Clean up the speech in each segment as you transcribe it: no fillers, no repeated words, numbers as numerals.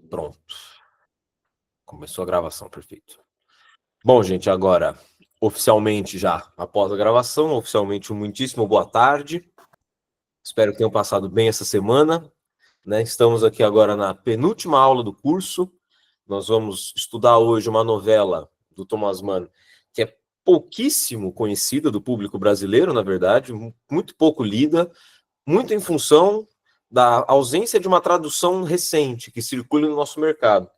Pronto. Começou a gravação, perfeito. Bom, gente, agora, oficialmente já, após a gravação, oficialmente muitíssimo boa tarde. Espero que tenham passado bem essa semana, né? Estamos aqui agora na penúltima aula do curso. Nós vamos estudar hoje uma novela do Thomas Mann, que é pouquíssimo conhecida do público brasileiro, na verdade, muito pouco lida, muito em função da ausência de uma tradução recente que circula no nosso mercado.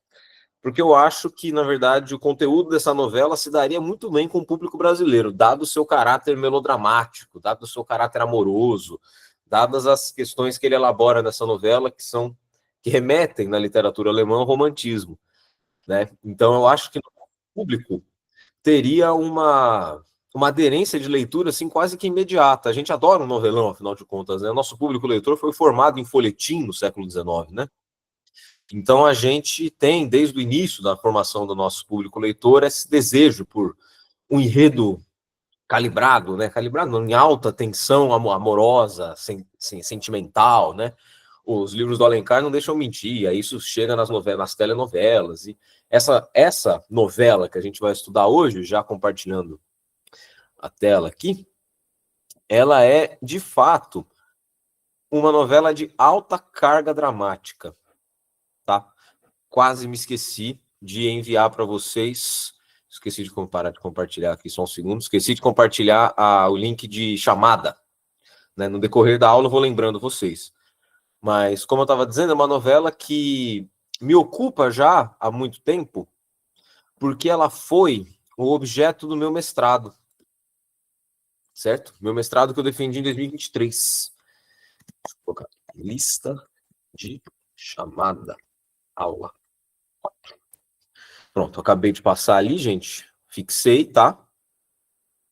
Porque eu acho que, na verdade, o conteúdo dessa novela se daria muito bem com o público brasileiro, dado o seu caráter melodramático, dado o seu caráter amoroso, dadas as questões que ele elabora nessa novela, que remetem na literatura alemã ao romantismo, né? Então, eu acho que o público teria uma aderência de leitura assim quase que imediata. A gente adora um novelão, afinal de contas, né? O nosso público leitor foi formado em folhetim no século XIX, né? Então, a gente tem, desde o início da formação do nosso público leitor, esse desejo por um enredo calibrado, né? Calibrado em alta tensão amorosa, sentimental, né? Os livros do Alencar não deixam mentir, aí isso chega nas novelas, nas telenovelas. E essa novela que a gente vai estudar hoje, já compartilhando a tela aqui, ela é, de fato, uma novela de alta carga dramática, tá? Quase me esqueci de enviar para vocês. Esqueci de compartilhar aqui só um segundo. Esqueci de compartilhar o link de chamada. Né? No decorrer da aula eu vou lembrando vocês. Mas, como eu estava dizendo, é uma novela que me ocupa já há muito tempo, porque ela foi o objeto do meu mestrado. Certo? Meu mestrado que eu defendi em 2023. Deixa eu colocar lista de chamada. Aula. Pronto, acabei de passar ali, gente. Fixei, tá?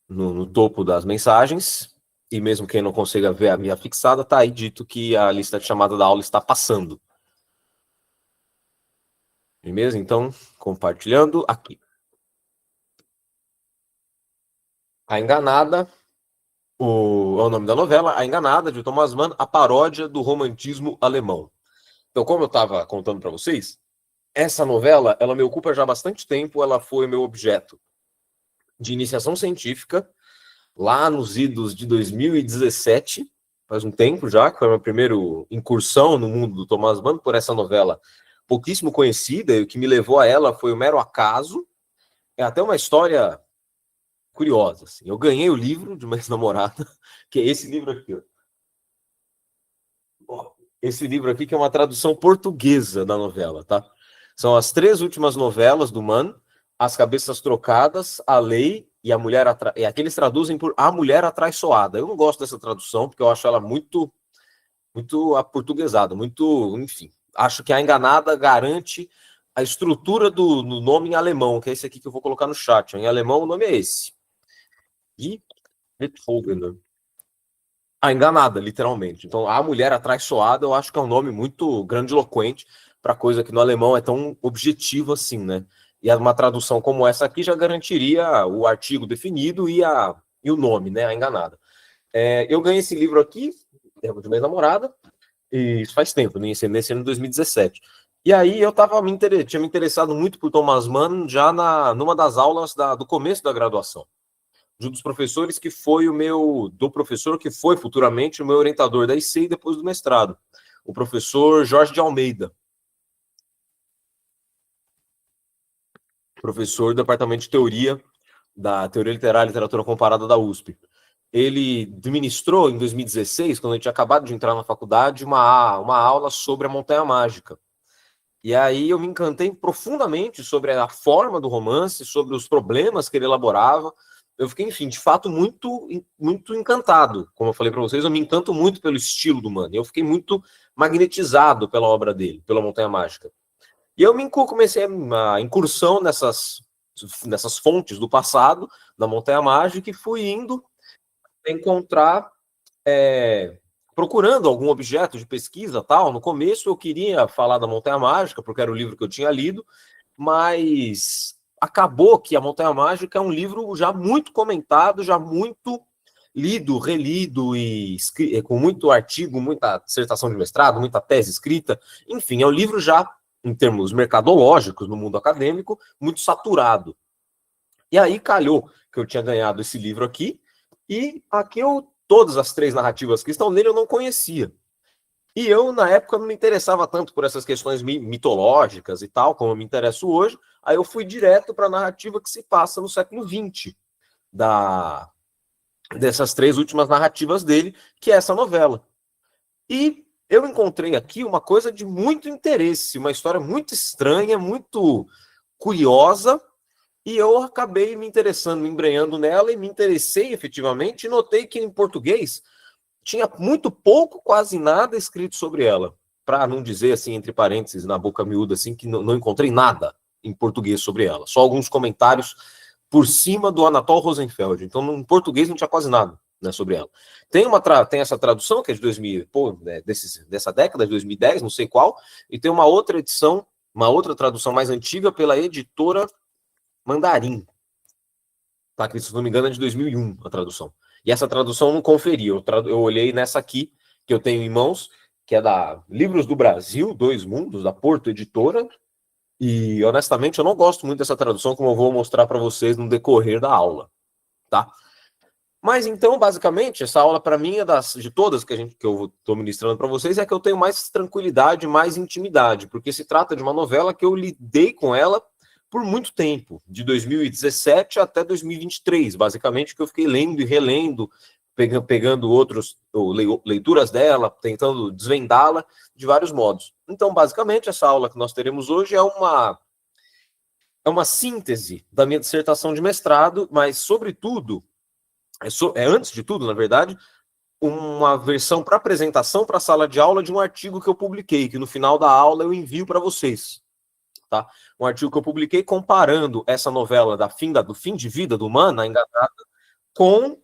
No topo das mensagens. E mesmo quem não consiga ver a minha fixada, tá aí dito que a lista de chamada da aula está passando. Beleza? Então, compartilhando aqui. A Enganada, é o nome da novela, A Enganada, de Thomas Mann, a paródia do romantismo alemão. Então, como eu estava contando para vocês, essa novela, ela me ocupa já há bastante tempo, ela foi meu objeto de iniciação científica, lá nos idos de 2017, faz um tempo já, que foi a minha primeira incursão no mundo do Thomas Mann por essa novela pouquíssimo conhecida, e o que me levou a ela foi o mero acaso. É até uma história curiosa. Assim. Eu ganhei o livro de uma ex-namorada, que é esse livro aqui. Ó. Esse livro aqui que é uma tradução portuguesa da novela, tá? São as 3 últimas novelas do Mann, As Cabeças Trocadas, A Lei e A Mulher e aqui eles traduzem por A Mulher Atraiçoada. Eu não gosto dessa tradução, porque eu acho ela muito aportuguesada, muito, enfim. Acho que A Enganada garante a estrutura do nome em alemão, que é esse aqui que eu vou colocar no chat. Em alemão o nome é esse. E A Enganada, literalmente. Então, A Mulher Atraiçoada, eu acho que é um nome muito grandiloquente para coisa que no alemão é tão objetivo assim, né? E uma tradução como essa aqui já garantiria o artigo definido e o nome, né? A Enganada. Eu ganhei esse livro aqui, de minha namorada, e isso faz tempo, nesse ano de 2017. E aí eu tinha me interessado muito por Thomas Mann já numa das aulas do começo da graduação. De um dos professores que foi do professor que foi futuramente o meu orientador da IC e depois do mestrado, o professor Jorge de Almeida, professor do departamento de teoria, da teoria literária e literatura comparada da USP. Ele ministrou em 2016, quando eu tinha acabado de entrar na faculdade, uma aula sobre a Montanha Mágica. E aí eu me encantei profundamente sobre a forma do romance, sobre os problemas que ele elaborava. Eu fiquei, enfim, de fato, muito, muito encantado. Como eu falei para vocês, eu me encanto muito pelo estilo do Mann. Eu fiquei muito magnetizado pela obra dele, pela Montanha Mágica. E eu comecei a incursão nessas fontes do passado, da Montanha Mágica, e fui indo encontrar, procurando algum objeto de pesquisa, tal. No começo eu queria falar da Montanha Mágica, porque era o livro que eu tinha lido, mas acabou que a Montanha Mágica é um livro já muito comentado, já muito lido, relido e com muito artigo, muita dissertação de mestrado, muita tese escrita. Enfim, é um livro já em termos mercadológicos, no mundo acadêmico, muito saturado. E aí calhou que eu tinha ganhado esse livro aqui, e aqui todas as 3 narrativas que estão nele eu não conhecia. E eu, na época, não me interessava tanto por essas questões mitológicas e tal, como eu me interesso hoje. Aí eu fui direto para a narrativa que se passa no século XX, dessas 3 últimas narrativas dele, que é essa novela. E eu encontrei aqui uma coisa de muito interesse, uma história muito estranha, muito curiosa, e eu acabei me interessando, me embrenhando nela, e me interessei efetivamente, e notei que em português tinha muito pouco, quase nada escrito sobre ela. Para não dizer assim, entre parênteses, na boca miúda, assim, que não encontrei nada em português sobre ela. Só alguns comentários por cima do Anatol Rosenfeld. Então, em português não tinha quase nada, né, sobre ela. Tem essa tradução, que é de 2000, dessa década, de 2010, não sei qual, e tem uma outra edição, uma outra tradução mais antiga pela editora Mandarim. Tá? Que, se não me engano, é de 2001 a tradução. E essa tradução eu não conferi. Eu olhei nessa aqui, que eu tenho em mãos, que é da Livros do Brasil, Dois Mundos, da Porto Editora. E, honestamente, eu não gosto muito dessa tradução, como eu vou mostrar para vocês no decorrer da aula. Tá? Mas, então, basicamente, essa aula, para mim, de todas que eu estou ministrando para vocês, é que eu tenho mais tranquilidade, mais intimidade, porque se trata de uma novela que eu lidei com ela por muito tempo, de 2017 até 2023, basicamente, que eu fiquei lendo e relendo, pegando leituras dela, tentando desvendá-la de vários modos. Então, basicamente, essa aula que nós teremos hoje é uma síntese da minha dissertação de mestrado, mas, sobretudo, antes de tudo, na verdade, uma versão para apresentação para a sala de aula de um artigo que eu publiquei, que no final da aula eu envio para vocês. Tá? Um artigo que eu publiquei comparando essa novela do fim de vida do Man, A Enganada, com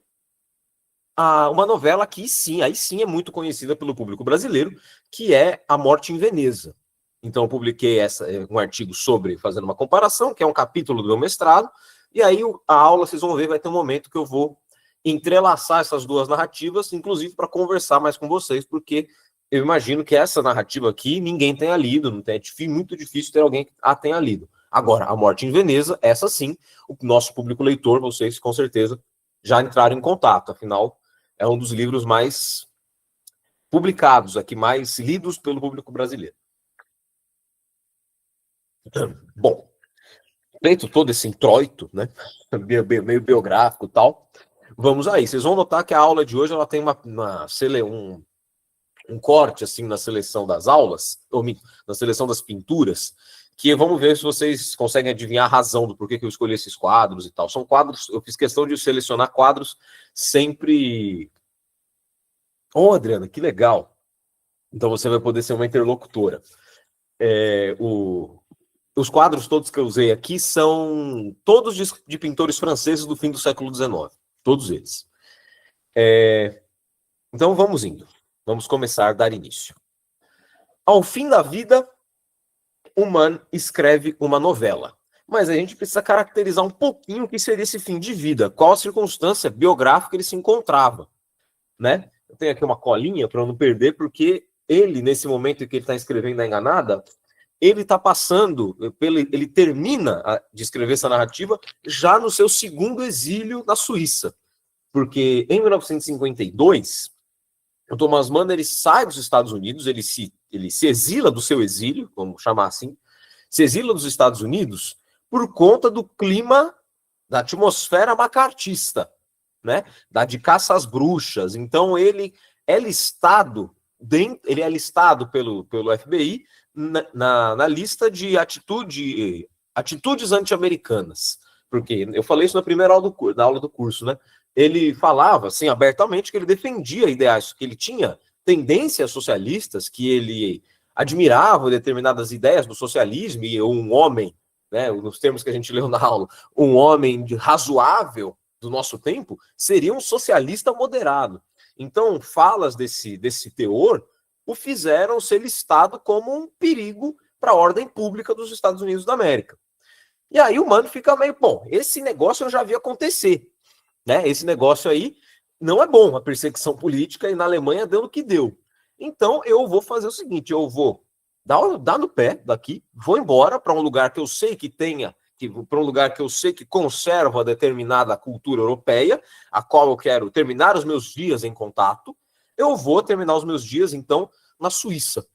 uma novela que aí sim é muito conhecida pelo público brasileiro, que é A Morte em Veneza. Então eu publiquei um artigo fazendo uma comparação, que é um capítulo do meu mestrado, e aí a aula, vocês vão ver, vai ter um momento que eu vou entrelaçar essas 2 narrativas, inclusive para conversar mais com vocês, porque eu imagino que essa narrativa aqui ninguém tenha lido, é muito difícil ter alguém que a tenha lido. Agora, A Morte em Veneza, essa sim, o nosso público leitor, vocês com certeza já entraram em contato, afinal, é um dos livros mais publicados aqui, mais lidos pelo público brasileiro. Bom, feito todo esse introito, né, meio biográfico e tal, vamos aí. Vocês vão notar que a aula de hoje ela tem um corte assim na seleção das aulas, ou na seleção das pinturas, que vamos ver se vocês conseguem adivinhar a razão do porquê que eu escolhi esses quadros e tal. São quadros, eu fiz questão de selecionar quadros sempre... Adriana, que legal! Então você vai poder ser uma interlocutora. Os quadros todos que eu usei aqui são todos de pintores franceses do fim do século XIX. Todos eles. Então vamos indo. Vamos começar a dar início. Ao fim da vida, o Man escreve uma novela. Mas a gente precisa caracterizar um pouquinho o que seria esse fim de vida. Qual a circunstância biográfica ele se encontrava. Né? Eu tenho aqui uma colinha para eu não perder, porque ele, nesse momento em que ele está escrevendo A Enganada, ele está passando, ele termina de escrever essa narrativa já no seu segundo exílio na Suíça. Porque em 1952, o Thomas Mann ele sai dos Estados Unidos, ele se exila do seu exílio, vamos chamar assim, se exila dos Estados Unidos por conta do clima, da atmosfera macartista, né? De caça às bruxas. Então ele é listado pelo FBI na lista de atitudes anti-americanas. Porque eu falei isso na primeira aula do curso, né? Ele falava assim abertamente que ele defendia ideais, que ele tinha tendências socialistas, que ele admirava determinadas ideias do socialismo, e um homem, né, nos termos que a gente leu na aula, um homem razoável do nosso tempo seria um socialista moderado. Então, falas desse teor o fizeram ser listado como um perigo para a ordem pública dos Estados Unidos da América. E aí o Mano fica meio, bom, esse negócio eu já vi acontecer, né? Esse negócio aí não é bom, a perseguição política, e na Alemanha deu o que deu. Então eu vou fazer o seguinte, eu vou dá no pé daqui, vou embora para um lugar que eu sei que tenha, para um lugar que eu sei que conserva determinada cultura europeia, a qual eu quero terminar os meus dias em contato. Eu vou terminar os meus dias, então, na Suíça.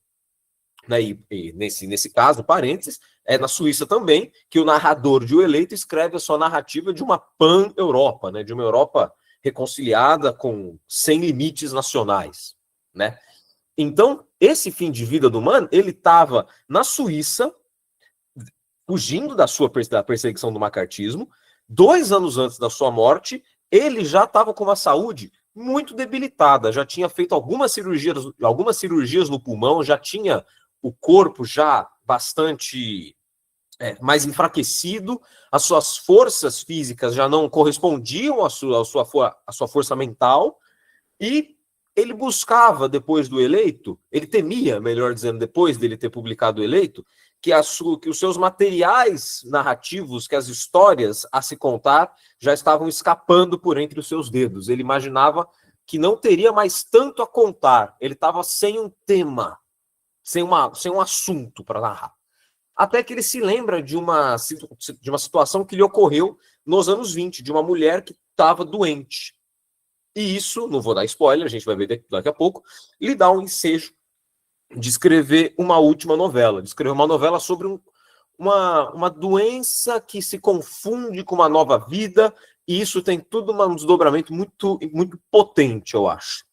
Né? E nesse caso, parênteses, é na Suíça também que o narrador de O Eleito escreve a sua narrativa de uma pan-Europa, né? De uma Europa reconciliada sem limites nacionais, né? Então, esse fim de vida do Mann, ele estava na Suíça, fugindo da perseguição do macartismo. 2 anos antes da sua morte, ele já estava com uma saúde muito debilitada, já tinha feito algumas cirurgias no pulmão, já tinha o corpo já bastante mais enfraquecido, as suas forças físicas já não correspondiam à sua força mental, e ele buscava, depois do Eleito, ele temia, melhor dizendo, depois dele ter publicado O Eleito, que os seus materiais narrativos, que as histórias a se contar, já estavam escapando por entre os seus dedos. Ele imaginava que não teria mais tanto a contar. Ele estava sem um tema, sem um assunto para narrar. Até que ele se lembra de uma situação que lhe ocorreu nos anos 20, de uma mulher que estava doente. E isso, não vou dar spoiler, a gente vai ver daqui a pouco, lhe dá um ensejo de escrever uma última novela, de escrever uma novela sobre uma doença que se confunde com uma nova vida, e isso tem tudo um desdobramento muito, muito potente, eu acho,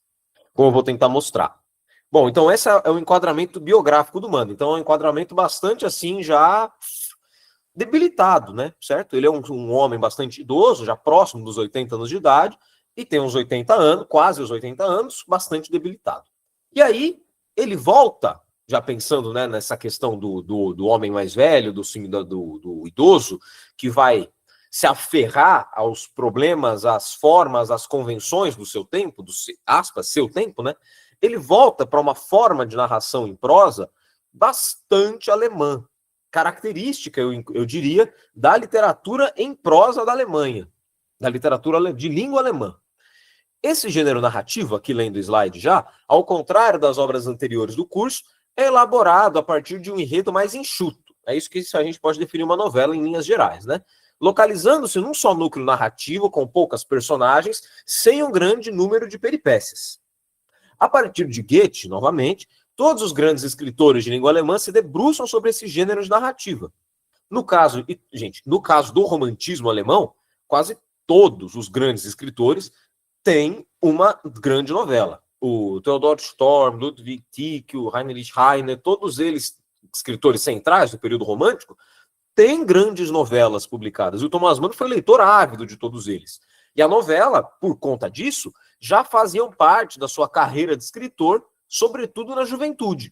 como eu vou tentar mostrar. Bom, então esse é o enquadramento biográfico do Mann, então é um enquadramento bastante assim, já debilitado, né, certo? Ele é um homem bastante idoso, já próximo dos 80 anos de idade, e tem uns 80 anos, quase os 80 anos, bastante debilitado. E aí, ele volta, já pensando, né, nessa questão do homem mais velho, do idoso, que vai se aferrar aos problemas, às formas, às convenções do seu tempo, aspas, seu tempo, né? Ele volta para uma forma de narração em prosa bastante alemã, característica, eu diria, da literatura em prosa da Alemanha, da literatura de língua alemã. Esse gênero narrativo, aqui lendo o slide já, ao contrário das obras anteriores do curso, é elaborado a partir de um enredo mais enxuto. É isso que a gente pode definir uma novela em linhas gerais, né? Localizando-se num só núcleo narrativo, com poucas personagens, sem um grande número de peripécias. A partir de Goethe, novamente, todos os grandes escritores de língua alemã se debruçam sobre esse gênero de narrativa. No caso do romantismo alemão, quase todos os grandes escritores têm uma grande novela. O Theodor Storm, Ludwig Tieck, o Heinrich Heine, todos eles, escritores centrais do período romântico, têm grandes novelas publicadas. E o Thomas Mann foi leitor ávido de todos eles. E a novela, por conta disso, já faziam parte da sua carreira de escritor, sobretudo na juventude,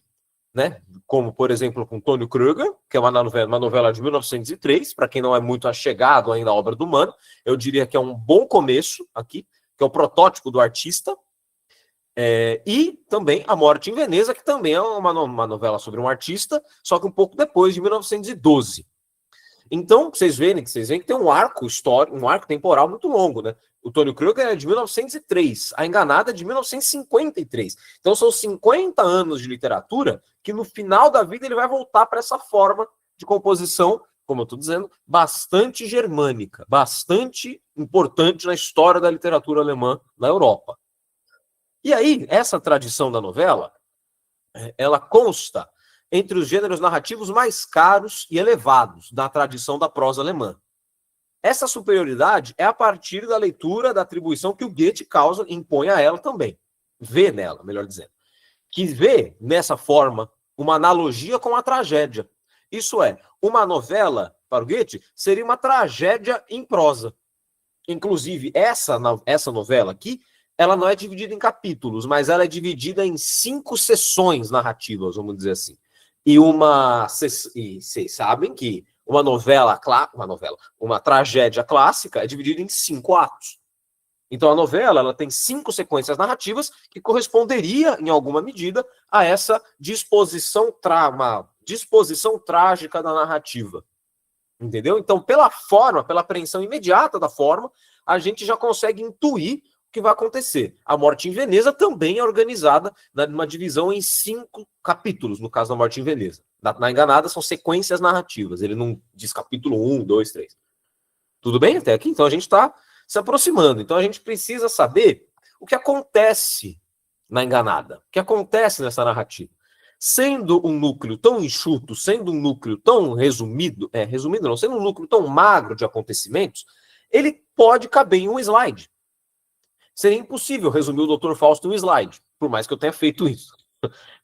né? Como, por exemplo, com Tônio Kröger, que é uma novela de 1903, para quem não é muito achegado ainda à obra do Mann, eu diria que é um bom começo aqui, que é o protótipo do artista, e também A Morte em Veneza, que também é uma novela sobre um artista, só que um pouco depois, de 1912. Então, vocês veem que tem um arco histórico, um arco temporal muito longo, né? O Tônio Kröger é de 1903, A Enganada é de 1953. Então, são 50 anos de literatura que, no final da vida, ele vai voltar para essa forma de composição, como eu estou dizendo, bastante germânica, bastante importante na história da literatura alemã na Europa. E aí, essa tradição da novela, ela consta entre os gêneros narrativos mais caros e elevados da tradição da prosa alemã. Essa superioridade é a partir da leitura da atribuição que o Goethe impõe a ela também. Vê nela, melhor dizendo. Que vê nessa forma uma analogia com a tragédia. Isso é, uma novela, para o Goethe, seria uma tragédia em prosa. Inclusive, essa novela aqui, ela não é dividida em capítulos, mas ela é dividida em 5 sessões narrativas, vamos dizer assim. E vocês sabem que uma tragédia clássica é dividida em 5 atos. Então a novela, ela tem 5 sequências narrativas que corresponderia, em alguma medida, a essa disposição trágica da narrativa. Entendeu? Então, pela forma, pela apreensão imediata da forma, a gente já consegue intuir que vai acontecer. A Morte em Veneza também é organizada numa divisão em 5 capítulos, no caso da Morte em Veneza. Na Enganada são sequências narrativas, ele não diz capítulo 1, 2, 3. Tudo bem até aqui? Então a gente está se aproximando. Então a gente precisa saber o que acontece na Enganada, o que acontece nessa narrativa. Sendo um núcleo tão enxuto, sendo um núcleo tão resumido não, sendo um núcleo tão magro de acontecimentos, ele pode caber em um slide. Seria impossível resumir o Dr. Fausto em um slide, por mais que eu tenha feito isso.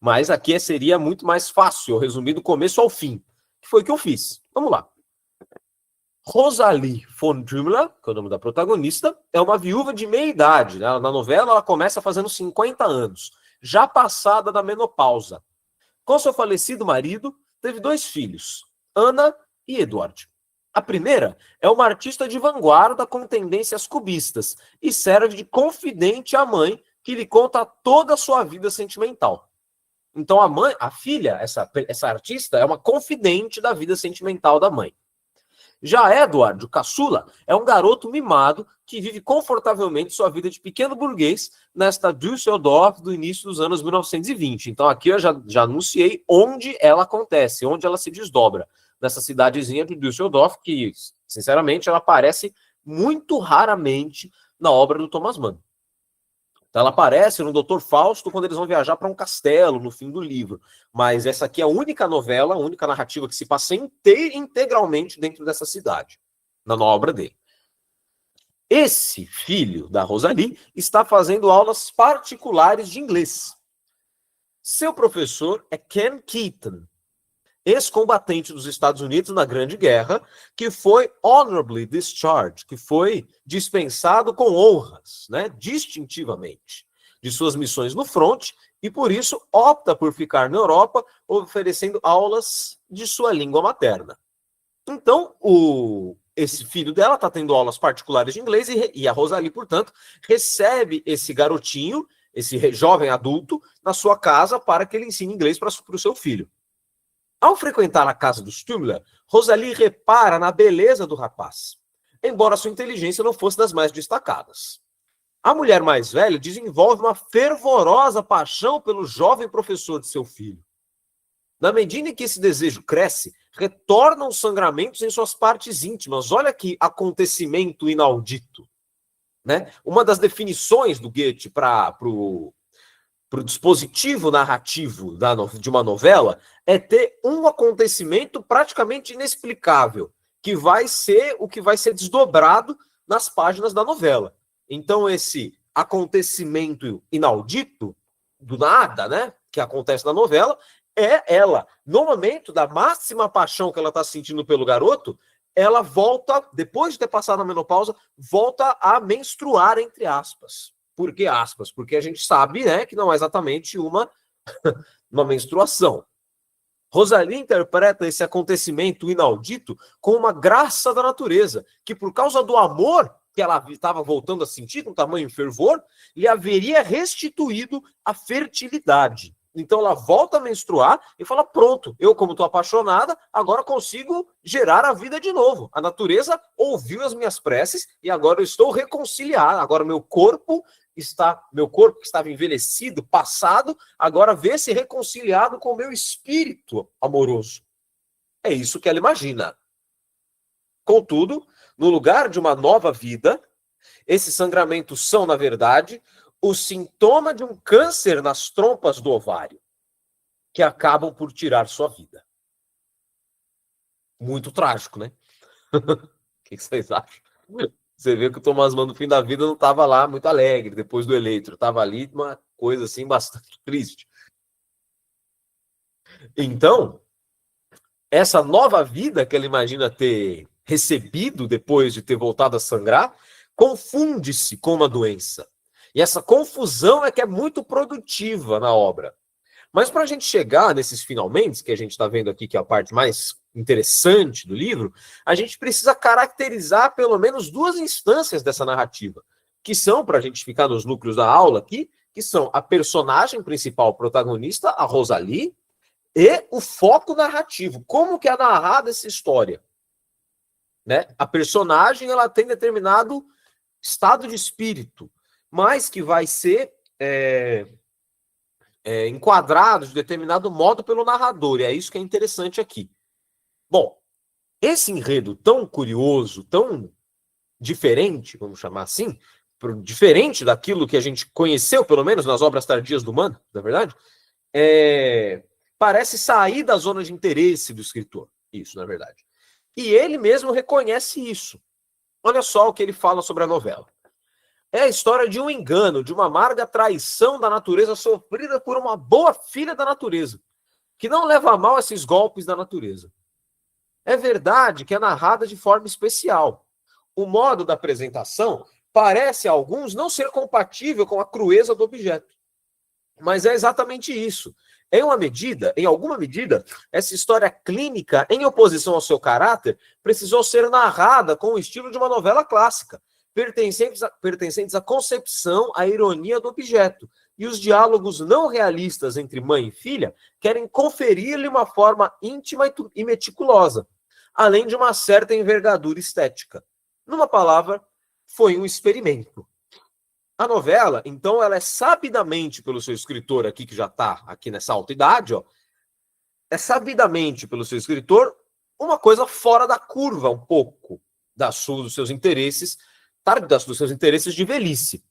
Mas aqui seria muito mais fácil eu resumir do começo ao fim, que foi o que eu fiz. Vamos lá. Rosalie von Trümler, que é o nome da protagonista, é uma viúva de meia idade. Né? Na novela, ela começa fazendo 50 anos, já passada da menopausa. Com seu falecido marido, teve 2 filhos, Ana e Edward. A primeira é uma artista de vanguarda com tendências cubistas e serve de confidente à mãe, que lhe conta toda a sua vida sentimental. Então a filha, essa artista, é uma confidente da vida sentimental da mãe. Já Edward, o caçula, é um garoto mimado que vive confortavelmente sua vida de pequeno burguês nesta Düsseldorf do início dos anos 1920. Então aqui eu já anunciei onde ela acontece, onde ela se desdobra. Nessa cidadezinha de Düsseldorf, que, sinceramente, ela aparece muito raramente na obra do Thomas Mann. Então, ela aparece no Dr. Fausto quando eles vão viajar para um castelo no fim do livro. Mas essa aqui é a única novela, a única narrativa que se passa integralmente dentro dessa cidade, na obra dele. Esse filho da Rosalie está fazendo aulas particulares de inglês. Seu professor é Ken Keaton, ex-combatente dos Estados Unidos na Grande Guerra, que foi honorably discharged, que foi dispensado com honras, né, distintivamente, de suas missões no fronte, e por isso opta por ficar na Europa, oferecendo aulas de sua língua materna. Então, esse filho dela está tendo aulas particulares de inglês, e a Rosalie, portanto, recebe esse garotinho, esse jovem adulto, na sua casa para que ele ensine inglês para o seu filho. Ao frequentar a casa dos Trümler, Rosalie repara na beleza do rapaz, embora sua inteligência não fosse das mais destacadas. A mulher mais velha desenvolve uma fervorosa paixão pelo jovem professor de seu filho. Na medida em que esse desejo cresce, retornam os sangramentos em suas partes íntimas. Olha que acontecimento inaudito. Né? Uma das definições do Goethe para o dispositivo narrativo de uma novela é ter um acontecimento praticamente inexplicável, que vai ser o que vai ser desdobrado nas páginas da novela. Então, esse acontecimento inaudito, do nada, né, que acontece na novela, é ela, no momento da máxima paixão que ela está sentindo pelo garoto, ela volta, depois de ter passado a menopausa, volta a menstruar, entre aspas. Por que aspas? Porque a gente sabe, né, que não é exatamente uma menstruação. Rosalie interpreta esse acontecimento inaudito com uma graça da natureza, que por causa do amor que ela estava voltando a sentir com tamanho fervor, lhe haveria restituído a fertilidade. Então ela volta a menstruar e fala, pronto, eu como estou apaixonada, agora consigo gerar a vida de novo. A natureza ouviu as minhas preces e agora eu estou reconciliada. Agora meu corpo que estava envelhecido, passado, agora vê-se reconciliado com o meu espírito amoroso. É isso que ela imagina. Contudo, no lugar de uma nova vida, esses sangramentos são, na verdade, o sintoma de um câncer nas trompas do ovário, que acabam por tirar sua vida. Muito trágico, né? O que vocês acham? Você vê que o Thomas Mann, no fim da vida, não estava lá muito alegre, depois do Eleitro. Estava ali uma coisa, assim, bastante triste. Então, essa nova vida que ela imagina ter recebido depois de ter voltado a sangrar, confunde-se com uma doença. E essa confusão é que é muito produtiva na obra. Mas para a gente chegar nesses finalmente, que a gente está vendo aqui, que é a parte mais interessante do livro, a gente precisa caracterizar pelo menos 2 instâncias dessa narrativa, que são, para a gente ficar nos núcleos da aula aqui, que são a personagem principal, protagonista, a Rosalie, e o foco narrativo. Como que é narrada essa história? Né? A personagem ela tem determinado estado de espírito, mas que vai ser enquadrado de determinado modo pelo narrador, e é isso que é interessante aqui. Bom, esse enredo tão curioso, tão diferente, vamos chamar assim, diferente daquilo que a gente conheceu, pelo menos nas obras tardias do Mano, na verdade, parece sair da zona de interesse do escritor. Isso, na verdade. E ele mesmo reconhece isso. Olha só o que ele fala sobre a novela. É a história de um engano, de uma amarga traição da natureza sofrida por uma boa filha da natureza, que não leva a mal esses golpes da natureza. É verdade que é narrada de forma especial. O modo da apresentação parece a alguns não ser compatível com a crueza do objeto. Mas é exatamente isso. Em alguma medida, essa história clínica, em oposição ao seu caráter, precisou ser narrada com o estilo de uma novela clássica, pertencentes à concepção, à ironia do objeto. E os diálogos não realistas entre mãe e filha querem conferir-lhe uma forma íntima e meticulosa, além de uma certa envergadura estética. Numa palavra, foi um experimento. A novela, então, ela é sabidamente pelo seu escritor aqui, que já está aqui nessa alta idade, ó, é sabidamente pelo seu escritor uma coisa fora da curva, um pouco, dos seus interesses, dos seus interesses de velhice.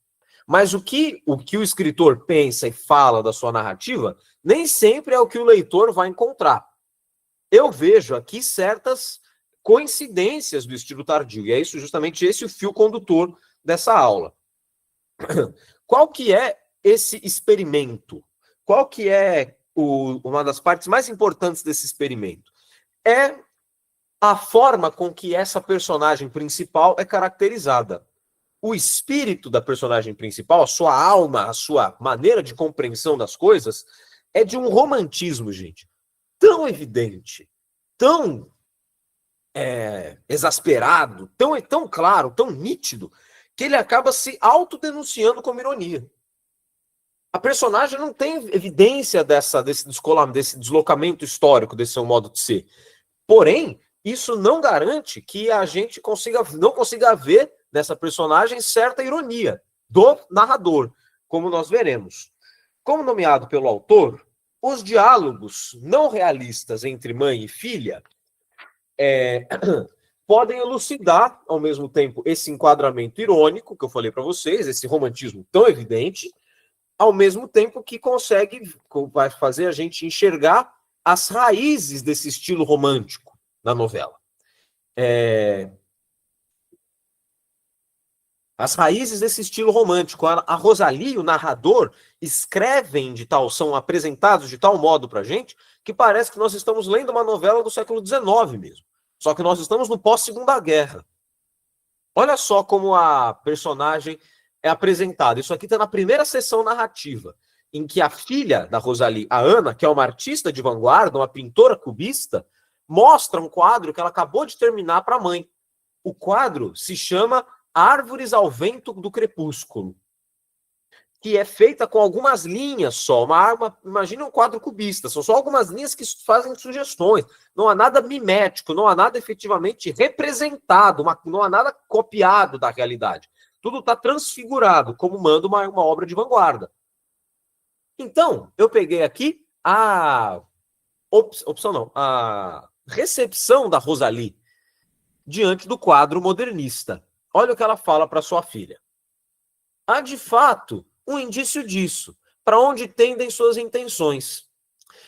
Mas o que o escritor pensa e fala da sua narrativa, nem sempre é o que o leitor vai encontrar. Eu vejo aqui certas coincidências do estilo tardio, e é isso, justamente esse o fio condutor dessa aula. Qual que é esse experimento? Qual que é uma das partes mais importantes desse experimento? É a forma com que essa personagem principal é caracterizada. O espírito da personagem principal, a sua alma, a sua maneira de compreensão das coisas, é de um romantismo, gente, tão evidente, tão exasperado, tão claro, tão nítido, que ele acaba se autodenunciando como ironia. A personagem não tem evidência desse deslocamento histórico, desse seu modo de ser. Porém, isso não garante que a gente não consiga ver nessa personagem certa ironia do narrador, como nós veremos. Como nomeado pelo autor, os diálogos não realistas entre mãe e filha podem elucidar, ao mesmo tempo, esse enquadramento irônico que eu falei para vocês, esse romantismo tão evidente, ao mesmo tempo que vai fazer a gente enxergar as raízes desse estilo romântico na novela. As raízes desse estilo romântico. A Rosalie, o narrador, são apresentados de tal modo para a gente que parece que nós estamos lendo uma novela do século XIX mesmo. Só que nós estamos no pós-Segunda Guerra. Olha só como a personagem é apresentada. Isso aqui está na primeira sessão narrativa, em que a filha da Rosalie, a Ana, que é uma artista de vanguarda, uma pintora cubista, mostra um quadro que ela acabou de terminar para a mãe. O quadro se chama Árvores ao Vento do Crepúsculo, que é feita com algumas linhas só. Imagina um quadro cubista, são só algumas linhas que fazem sugestões. Não há nada mimético, não há nada efetivamente representado, não há nada copiado da realidade. Tudo está transfigurado, como manda uma obra de vanguarda. Então, eu peguei aqui a recepção da Rosalie diante do quadro modernista. Olha o que ela fala para sua filha. Há, de fato, um indício disso, para onde tendem suas intenções.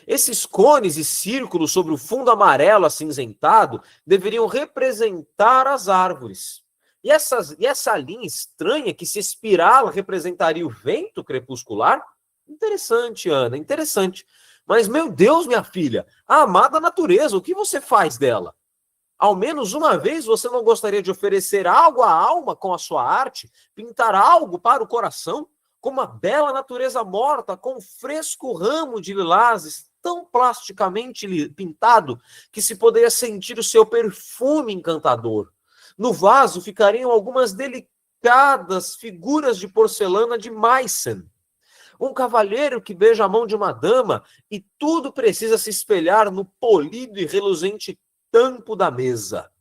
Esses cones e círculos sobre o fundo amarelo acinzentado deveriam representar as árvores. E essa linha estranha que, se espirala, representaria o vento crepuscular? Interessante, Ana, interessante. Mas, meu Deus, minha filha, a amada natureza, o que você faz dela? Ao menos uma vez você não gostaria de oferecer algo à alma com a sua arte? Pintar algo para o coração? Como uma bela natureza morta com um fresco ramo de lilazes tão plasticamente pintado que se poderia sentir o seu perfume encantador. No vaso ficariam algumas delicadas figuras de porcelana de Meissen. Um cavalheiro que beija a mão de uma dama e tudo precisa se espelhar no polido e reluzente tampo da mesa.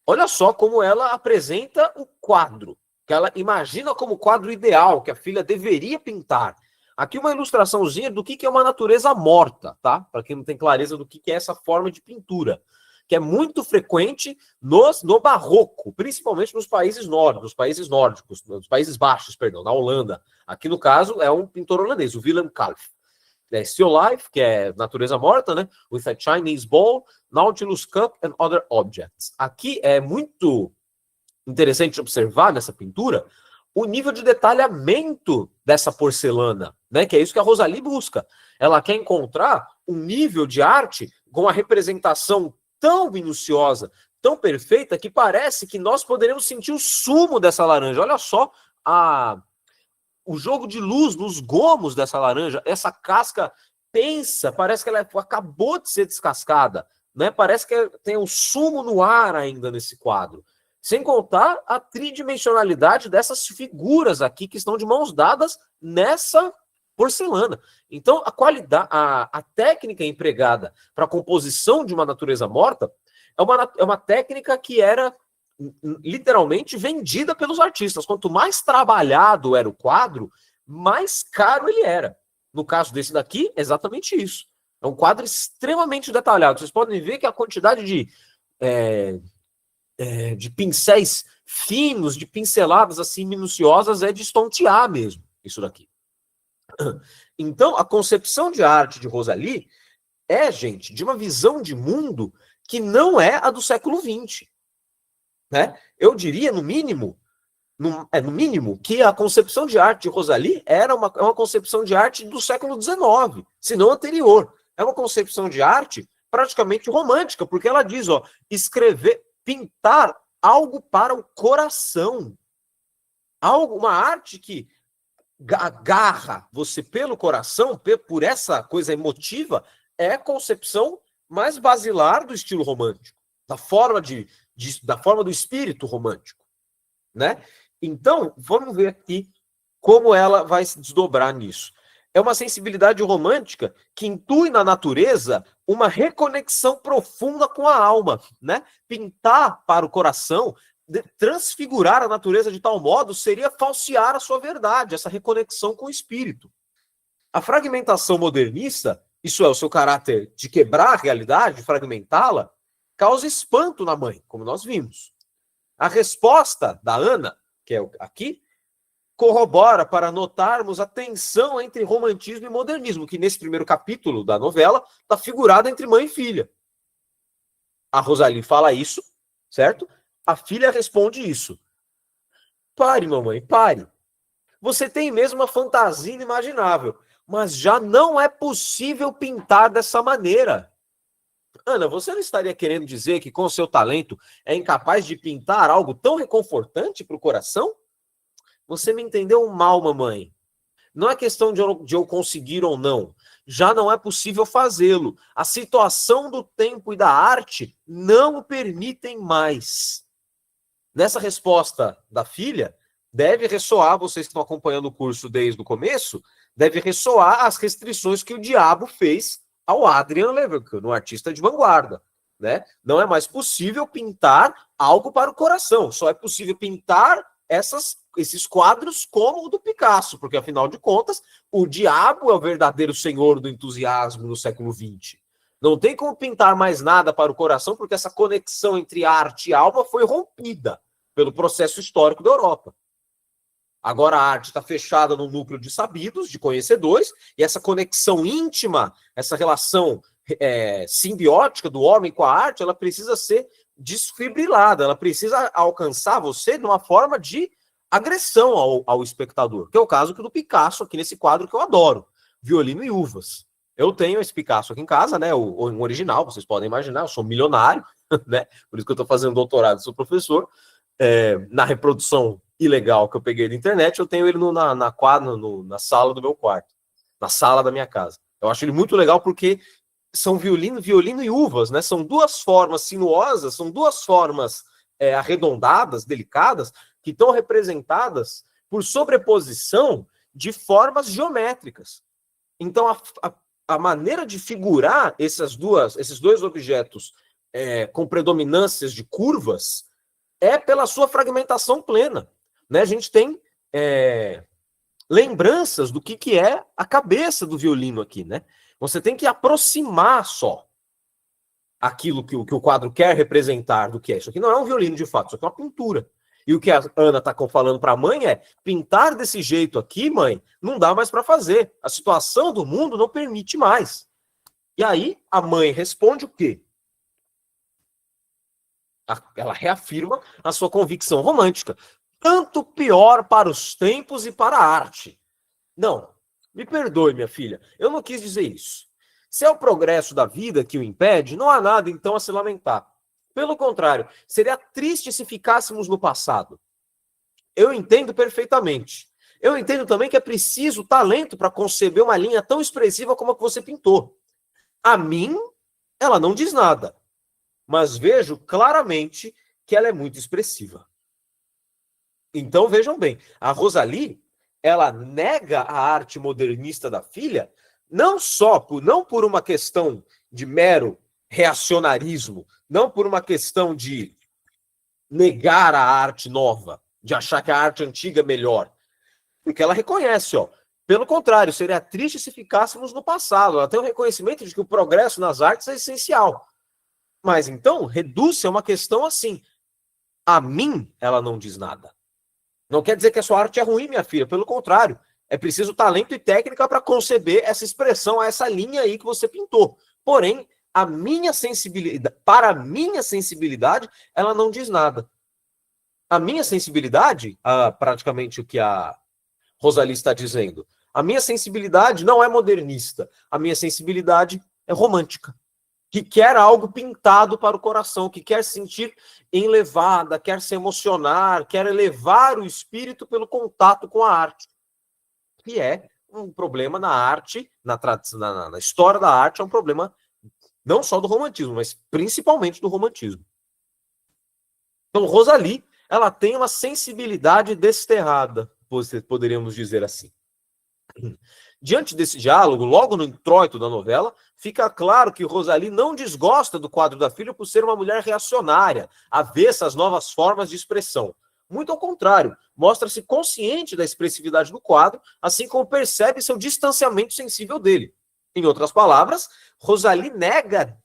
Olha só como ela apresenta o quadro. que ela imagina como quadro ideal, que a filha deveria pintar. Aqui uma ilustraçãozinha do que é uma natureza morta, tá? Para quem não tem clareza do que é essa forma de pintura, que é muito frequente no barroco, principalmente nos países nórdicos, nos Países Baixos, perdão, na Holanda. Aqui, no caso, é um pintor holandês, o Willem Kalf. Still Life, que é natureza morta, né? With a Chinese Ball, Nautilus Cup and Other Objects. Aqui é muito interessante observar nessa pintura o nível de detalhamento dessa porcelana, né? Que é isso que a Rosalie busca. Ela quer encontrar um nível de arte com a representação tão minuciosa, tão perfeita, que parece que nós poderemos sentir o sumo dessa laranja. Olha só o jogo de luz nos gomos dessa laranja, essa casca tensa, parece que ela acabou de ser descascada, né? Parece que tem um sumo no ar ainda nesse quadro. Sem contar a tridimensionalidade dessas figuras aqui que estão de mãos dadas nessa porcelana. Então, a qualidade, a técnica empregada para a composição de uma natureza morta é uma técnica que era literalmente vendida pelos artistas. Quanto mais trabalhado era o quadro, mais caro ele era. No caso desse daqui, é exatamente isso. É um quadro extremamente detalhado. Vocês podem ver que a quantidade de pincéis finos, de pinceladas assim minuciosas, é de estontear mesmo, isso daqui. Então, a concepção de arte de Rosalie é, gente, de uma visão de mundo que não é a do século XX. Né? Eu diria, no mínimo, que a concepção de arte de Rosalie era uma concepção de arte do século XIX, se não anterior. É uma concepção de arte praticamente romântica, porque ela diz, ó, pintar algo para o coração. Uma arte que agarra você pelo coração, por essa coisa emotiva, é a concepção mais basilar do estilo romântico, da forma do espírito romântico, né? Então, vamos ver aqui como ela vai se desdobrar nisso. É uma sensibilidade romântica que intui na natureza uma reconexão profunda com a alma, né? Pintar para o coração, transfigurar a natureza de tal modo, seria falsear a sua verdade, essa reconexão com o espírito. A fragmentação modernista, isso é, o seu caráter de quebrar a realidade, de fragmentá-la, causa espanto na mãe, como nós vimos. A resposta da Ana, que é aqui, corrobora para notarmos a tensão entre romantismo e modernismo, que nesse primeiro capítulo da novela está figurada entre mãe e filha. A Rosalie fala isso, certo? A filha responde isso. Pare, mamãe, pare. Você tem mesmo uma fantasia inimaginável, mas já não é possível pintar dessa maneira. Ana, você não estaria querendo dizer que com o seu talento é incapaz de pintar algo tão reconfortante para o coração? Você me entendeu mal, mamãe. Não é questão de eu conseguir ou não. Já não é possível fazê-lo. A situação do tempo e da arte não o permitem mais. Nessa resposta da filha, deve ressoar, vocês que estão acompanhando o curso desde o começo, deve ressoar as restrições que o diabo fez ao Adrian Leverkusen, um artista de vanguarda. Né? Não é mais possível pintar algo para o coração. Só é possível pintar esses quadros como o do Picasso, porque, afinal de contas, o diabo é o verdadeiro senhor do entusiasmo no século XX. Não tem como pintar mais nada para o coração, porque essa conexão entre arte e alma foi rompida pelo processo histórico da Europa. Agora a arte está fechada no núcleo de sabidos, de conhecedores, e essa conexão íntima, essa relação simbiótica do homem com a arte, ela precisa ser desfibrilada, ela precisa alcançar você de uma forma de agressão ao espectador, que é o caso do Picasso aqui nesse quadro que eu adoro, Violino e Uvas. Eu tenho esse Picasso aqui em casa, né, o original, vocês podem imaginar, eu sou milionário, né, por isso que eu estou fazendo doutorado, sou professor, na reprodução ilegal que eu peguei da internet, eu tenho ele na sala do meu quarto, na sala da minha casa. Eu acho ele muito legal porque são violino e uvas, né? São duas formas sinuosas, são duas formas arredondadas, delicadas, que estão representadas por sobreposição de formas geométricas. Então, a maneira de figurar esses dois objetos com predominâncias de curvas é pela sua fragmentação plena. né? A gente tem lembranças do que é a cabeça do violino aqui, né? Você tem que aproximar só aquilo que o quadro quer representar do que é. Isso aqui não é um violino de fato, isso aqui é uma pintura. E o que a Ana está falando para a mãe é: pintar desse jeito aqui, mãe, não dá mais para fazer. A situação do mundo não permite mais. E aí a mãe responde o quê? Ela reafirma a sua convicção romântica. Tanto pior para os tempos e para a arte. Não, me perdoe, minha filha, eu não quis dizer isso. Se é o progresso da vida que o impede, não há nada então a se lamentar. Pelo contrário, seria triste se ficássemos no passado. Eu entendo perfeitamente. Eu entendo também que é preciso talento para conceber uma linha tão expressiva como a que você pintou. A mim, ela não diz nada, mas vejo claramente que ela é muito expressiva. Então, vejam bem, a Rosalie, ela nega a arte modernista da filha, não por uma questão de mero reacionarismo, não por uma questão de negar a arte nova, de achar que a arte antiga é melhor, porque ela reconhece, pelo contrário, seria triste se ficássemos no passado. Ela tem um reconhecimento de que o progresso nas artes é essencial. Mas então, reduz-se a uma questão assim: a mim, ela não diz nada. Não quer dizer que a sua arte é ruim, minha filha. Pelo contrário, é preciso talento e técnica para conceber essa expressão, essa linha aí que você pintou. Porém, para a minha sensibilidade, ela não diz nada. A minha sensibilidade, praticamente o que a Rosalie está dizendo, a minha sensibilidade não é modernista. A minha sensibilidade é romântica, que quer algo pintado para o coração, que quer sentir enlevada, quer se emocionar, quer elevar o espírito pelo contato com a arte. Que é um problema na arte, na história da arte, é um problema não só do romantismo, mas principalmente do romantismo. Então, Rosalie, ela tem uma sensibilidade desterrada, poderíamos dizer assim. Diante desse diálogo, logo no introito da novela, fica claro que Rosalie não desgosta do quadro da filha por ser uma mulher reacionária, avessa às novas formas de expressão. Muito ao contrário, mostra-se consciente da expressividade do quadro, assim como percebe seu distanciamento sensível dele. Em outras palavras, Rosalie nega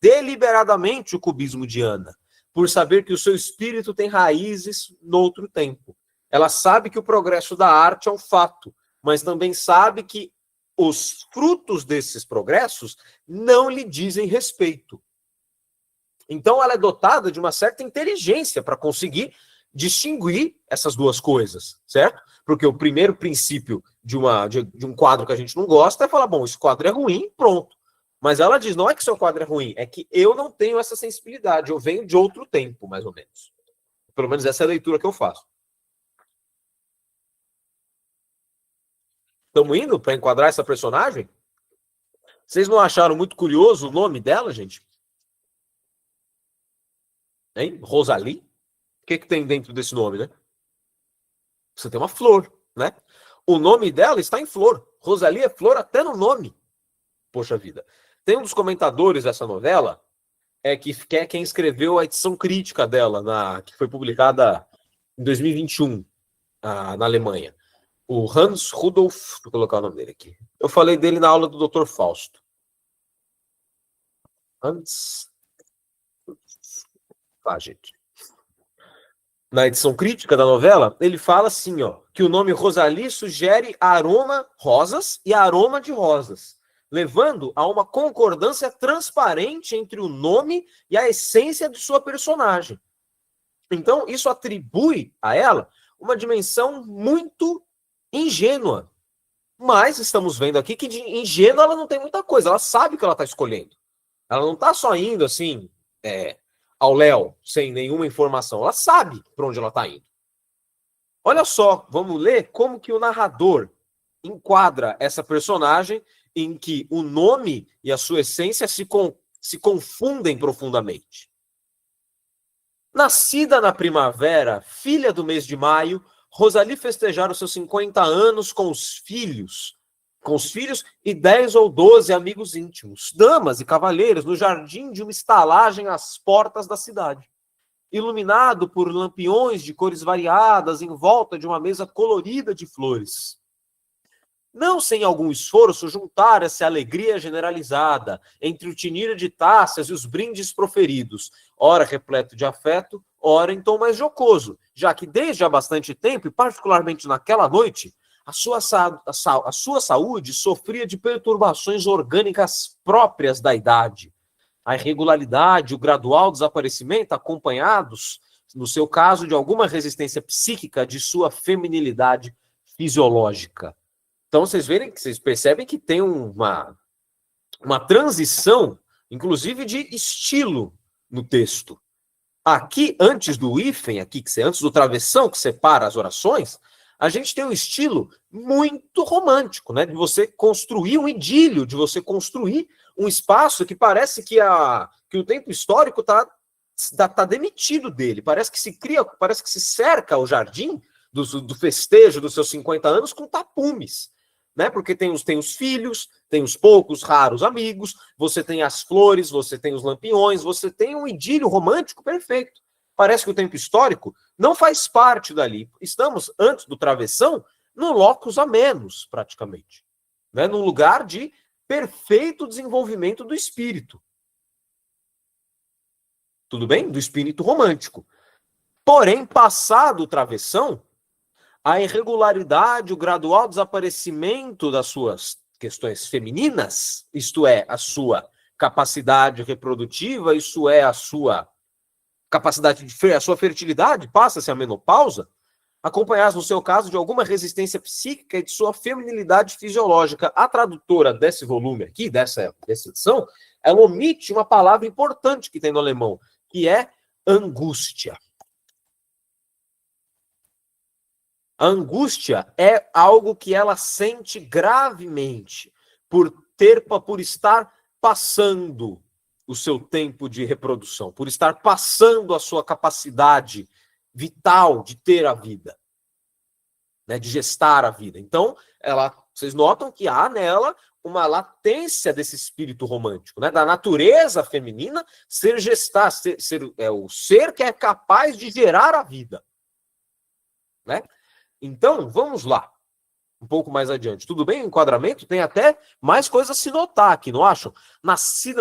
deliberadamente o cubismo de Ana, por saber que o seu espírito tem raízes noutro tempo. Ela sabe que o progresso da arte é um fato, mas também sabe que os frutos desses progressos não lhe dizem respeito. Então ela é dotada de uma certa inteligência para conseguir distinguir essas duas coisas, certo? Porque o primeiro princípio de um quadro que a gente não gosta é falar: bom, esse quadro é ruim, pronto. Mas ela diz: não é que seu quadro é ruim, é que eu não tenho essa sensibilidade, eu venho de outro tempo, mais ou menos. Pelo menos essa é a leitura que eu faço. Estamos indo para enquadrar essa personagem? Vocês não acharam muito curioso o nome dela, gente? Hein? Rosalie? O que tem dentro desse nome, né? Você tem uma flor, né? O nome dela está em flor. Rosalie é flor até no nome. Poxa vida. Tem um dos comentadores dessa novela, que é quem escreveu a edição crítica dela, que foi publicada em 2021, na Alemanha. O Hans Rudolf, vou colocar o nome dele aqui. Eu falei dele na aula do Dr. Fausto. Hans. Gente. Na edição crítica da novela, ele fala assim, que o nome Rosalie sugere aroma rosas e aroma de rosas, levando a uma concordância transparente entre o nome e a essência de sua personagem. Então, isso atribui a ela uma dimensão muito ingênua. Mas estamos vendo aqui que de ingênua ela não tem muita coisa. Ela sabe o que ela está escolhendo. Ela não está só indo assim, ao léu, sem nenhuma informação. Ela sabe para onde ela está indo. Olha só, vamos ler como que o narrador enquadra essa personagem em que o nome e a sua essência se confundem profundamente. Nascida na primavera, filha do mês de maio, Rosalie festejara os seus 50 anos com os filhos e 10 ou 12 amigos íntimos, damas e cavalheiros, no jardim de uma estalagem às portas da cidade. iluminado por lampiões de cores variadas em volta de uma mesa colorida de flores. Não sem algum esforço juntara-se a alegria generalizada entre o tinir de taças e os brindes proferidos, ora repleto de afeto, ora em tom mais jocoso, já que desde há bastante tempo, e particularmente naquela noite, a sua saúde sofria de perturbações orgânicas próprias da idade. A irregularidade e o gradual desaparecimento acompanhados, no seu caso, de alguma resistência psíquica de sua feminilidade fisiológica. Então, vocês percebem que tem uma transição, inclusive, de estilo no texto. Aqui, antes do hífen, antes do travessão, que separa as orações, a gente tem um estilo muito romântico, né? De você construir um idílio, de você construir um espaço que parece que o tempo histórico tá demitido dele. Parece que se cerca o jardim do festejo dos seus 50 anos com tapumes. Né? Porque tem os filhos, tem os poucos, raros amigos, você tem as flores, você tem os lampiões, você tem um idílio romântico perfeito. Parece que o tempo histórico não faz parte dali. Estamos, antes do travessão, no locus amenus, praticamente. Né? Num lugar de perfeito desenvolvimento do espírito. Tudo bem? Do espírito romântico. Porém, passado o travessão, a irregularidade, o gradual desaparecimento das suas questões femininas, isto é, a sua capacidade reprodutiva, isso é, a sua capacidade a sua fertilidade, passa-se a menopausa, acompanhadas, no seu caso, de alguma resistência psíquica e de sua feminilidade fisiológica. A tradutora desse volume aqui, dessa edição, ela omite uma palavra importante que tem no alemão, que é angústia. A angústia é algo que ela sente gravemente por estar passando o seu tempo de reprodução, por estar passando a sua capacidade vital de ter a vida, né, de gestar a vida. Então, vocês notam que há nela uma latência desse espírito romântico, né, da natureza feminina ser o ser que é capaz de gerar a vida, né? Então, vamos lá, um pouco mais adiante. Tudo bem? O enquadramento tem até mais coisas a se notar aqui, não acham?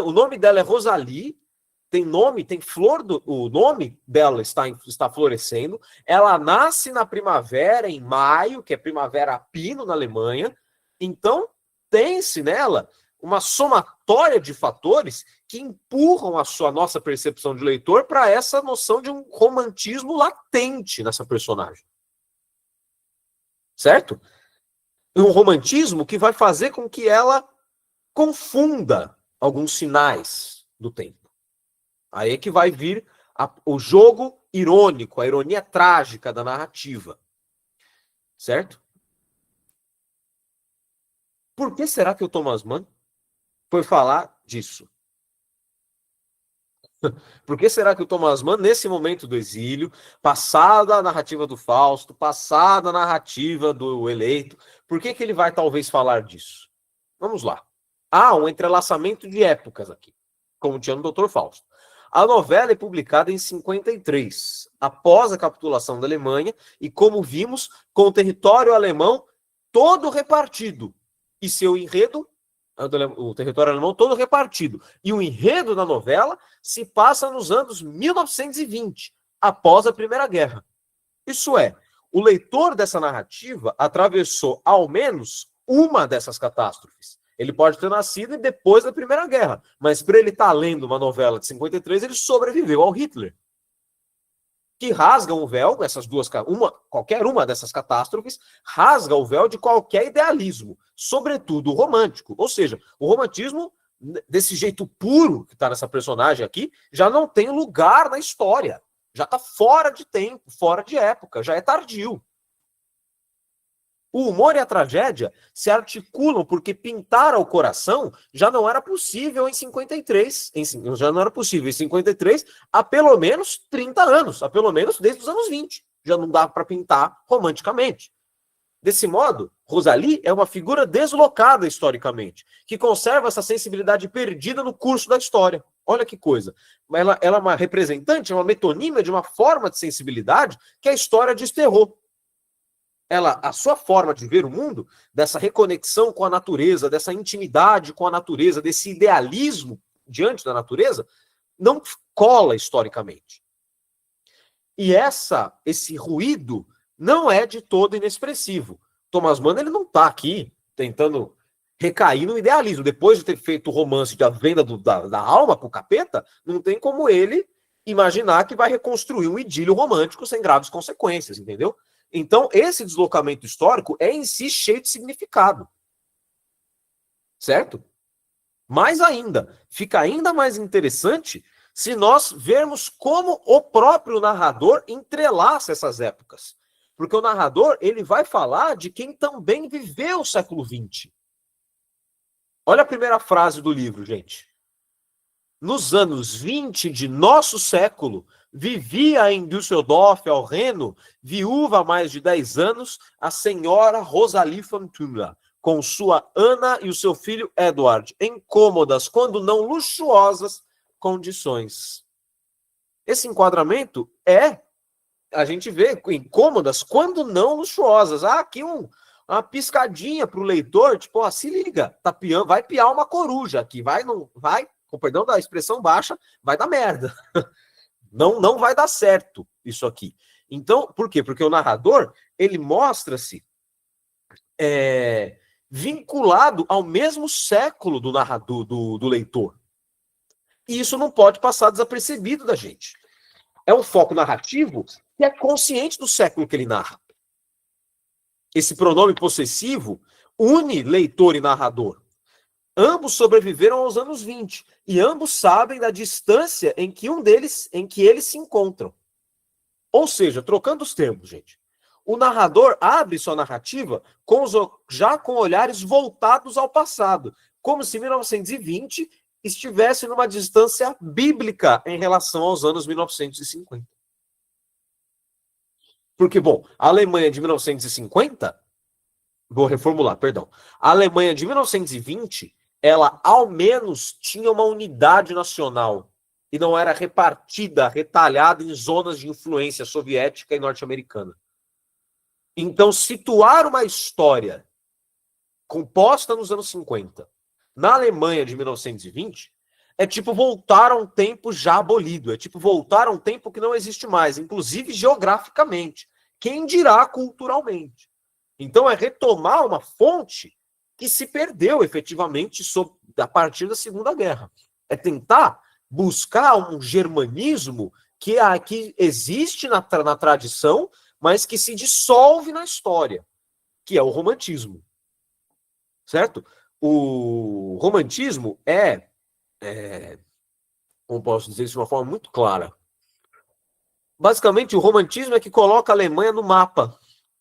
O nome dela é Rosalie, tem flor, o nome dela está florescendo, ela nasce na primavera, em maio, que é primavera a pino na Alemanha, então tem-se nela uma somatória de fatores que empurram a nossa percepção de leitor para essa noção de um romantismo latente nessa personagem. Certo? Um romantismo que vai fazer com que ela confunda alguns sinais do tempo. Aí é que vai vir o jogo irônico, a ironia trágica da narrativa. Certo? Por que será que o Thomas Mann foi falar disso? Por que será que o Thomas Mann, nesse momento do exílio, passada a narrativa do Fausto, passada a narrativa do eleito, por que ele vai talvez falar disso? Vamos lá. Há um entrelaçamento de épocas aqui, como tinha no Dr. Fausto. A novela é publicada em 53, após a capitulação da Alemanha, e como vimos, com o território alemão todo repartido, e seu enredo, o território alemão todo repartido. E o enredo da novela se passa nos anos 1920, após a Primeira Guerra. Isso é, o leitor dessa narrativa atravessou ao menos uma dessas catástrofes. Ele pode ter nascido depois da Primeira Guerra, mas para ele estar lendo uma novela de 53, ele sobreviveu ao Hitler, que rasga o véu, qualquer uma dessas catástrofes, rasga o véu de qualquer idealismo, sobretudo o romântico. Ou seja, o romantismo, desse jeito puro que está nessa personagem aqui, já não tem lugar na história. Já está fora de tempo, fora de época, já é tardio. O humor e a tragédia se articulam porque pintar ao coração já não era possível em 53. Já não era possível em 53 há pelo menos 30 anos, há pelo menos desde os anos 20. Já não dá para pintar romanticamente. Desse modo, Rosalie é uma figura deslocada historicamente, que conserva essa sensibilidade perdida no curso da história. Olha que coisa. Ela é uma representante, é uma metonímia de uma forma de sensibilidade que a história desterrou. A sua forma de ver o mundo, dessa reconexão com a natureza, dessa intimidade com a natureza, desse idealismo diante da natureza, não cola historicamente. E esse ruído não é de todo inexpressivo. Thomas Mann, ele não está aqui tentando recair no idealismo. Depois de ter feito o romance da venda da alma para o capeta, não tem como ele imaginar que vai reconstruir um idílio romântico sem graves consequências, entendeu? Então, esse deslocamento histórico é em si cheio de significado. Certo? Mais ainda, fica ainda mais interessante se nós vermos como o próprio narrador entrelaça essas épocas. Porque o narrador, ele vai falar de quem também viveu o século XX. Olha a primeira frase do livro, gente. Nos anos 20 de nosso século, vivia em Düsseldorf, ao Reno, viúva há mais de 10 anos, a senhora Rosalie von Thümmler, com sua Ana e o seu filho Edward, em cômodas, quando não luxuosas, condições. Esse enquadramento a gente vê em cômodas, quando não luxuosas. Aqui uma piscadinha para o leitor, tipo, se liga, tá piando, vai piar uma coruja aqui, com perdão da expressão baixa, vai dar merda. Não vai dar certo isso aqui. Então, por quê? Porque o narrador, ele mostra-se vinculado ao mesmo século do narrador, do leitor. E isso não pode passar desapercebido da gente. É um foco narrativo que é consciente do século que ele narra. Esse pronome possessivo une leitor e narrador. Ambos sobreviveram aos anos 20 e ambos sabem da distância em que eles se encontram. Ou seja, trocando os termos, gente, o narrador abre sua narrativa já com olhares voltados ao passado, como se 1920 estivesse numa distância bíblica em relação aos anos 1950. Porque, bom, a Alemanha de 1950, vou reformular, perdão, a Alemanha de 1920, ela ao menos tinha uma unidade nacional e não era repartida, retalhada em zonas de influência soviética e norte-americana. Então, situar uma história composta nos anos 50 na Alemanha de 1920 é tipo voltar a um tempo já abolido, é tipo voltar a um tempo que não existe mais, inclusive geograficamente, quem dirá culturalmente. Então, é retomar uma fonte que se perdeu efetivamente a partir da Segunda Guerra. É tentar buscar um germanismo que existe na tradição, mas que se dissolve na história, que é o romantismo. Certo? O romantismo como posso dizer isso de uma forma muito clara, basicamente o romantismo é que coloca a Alemanha no mapa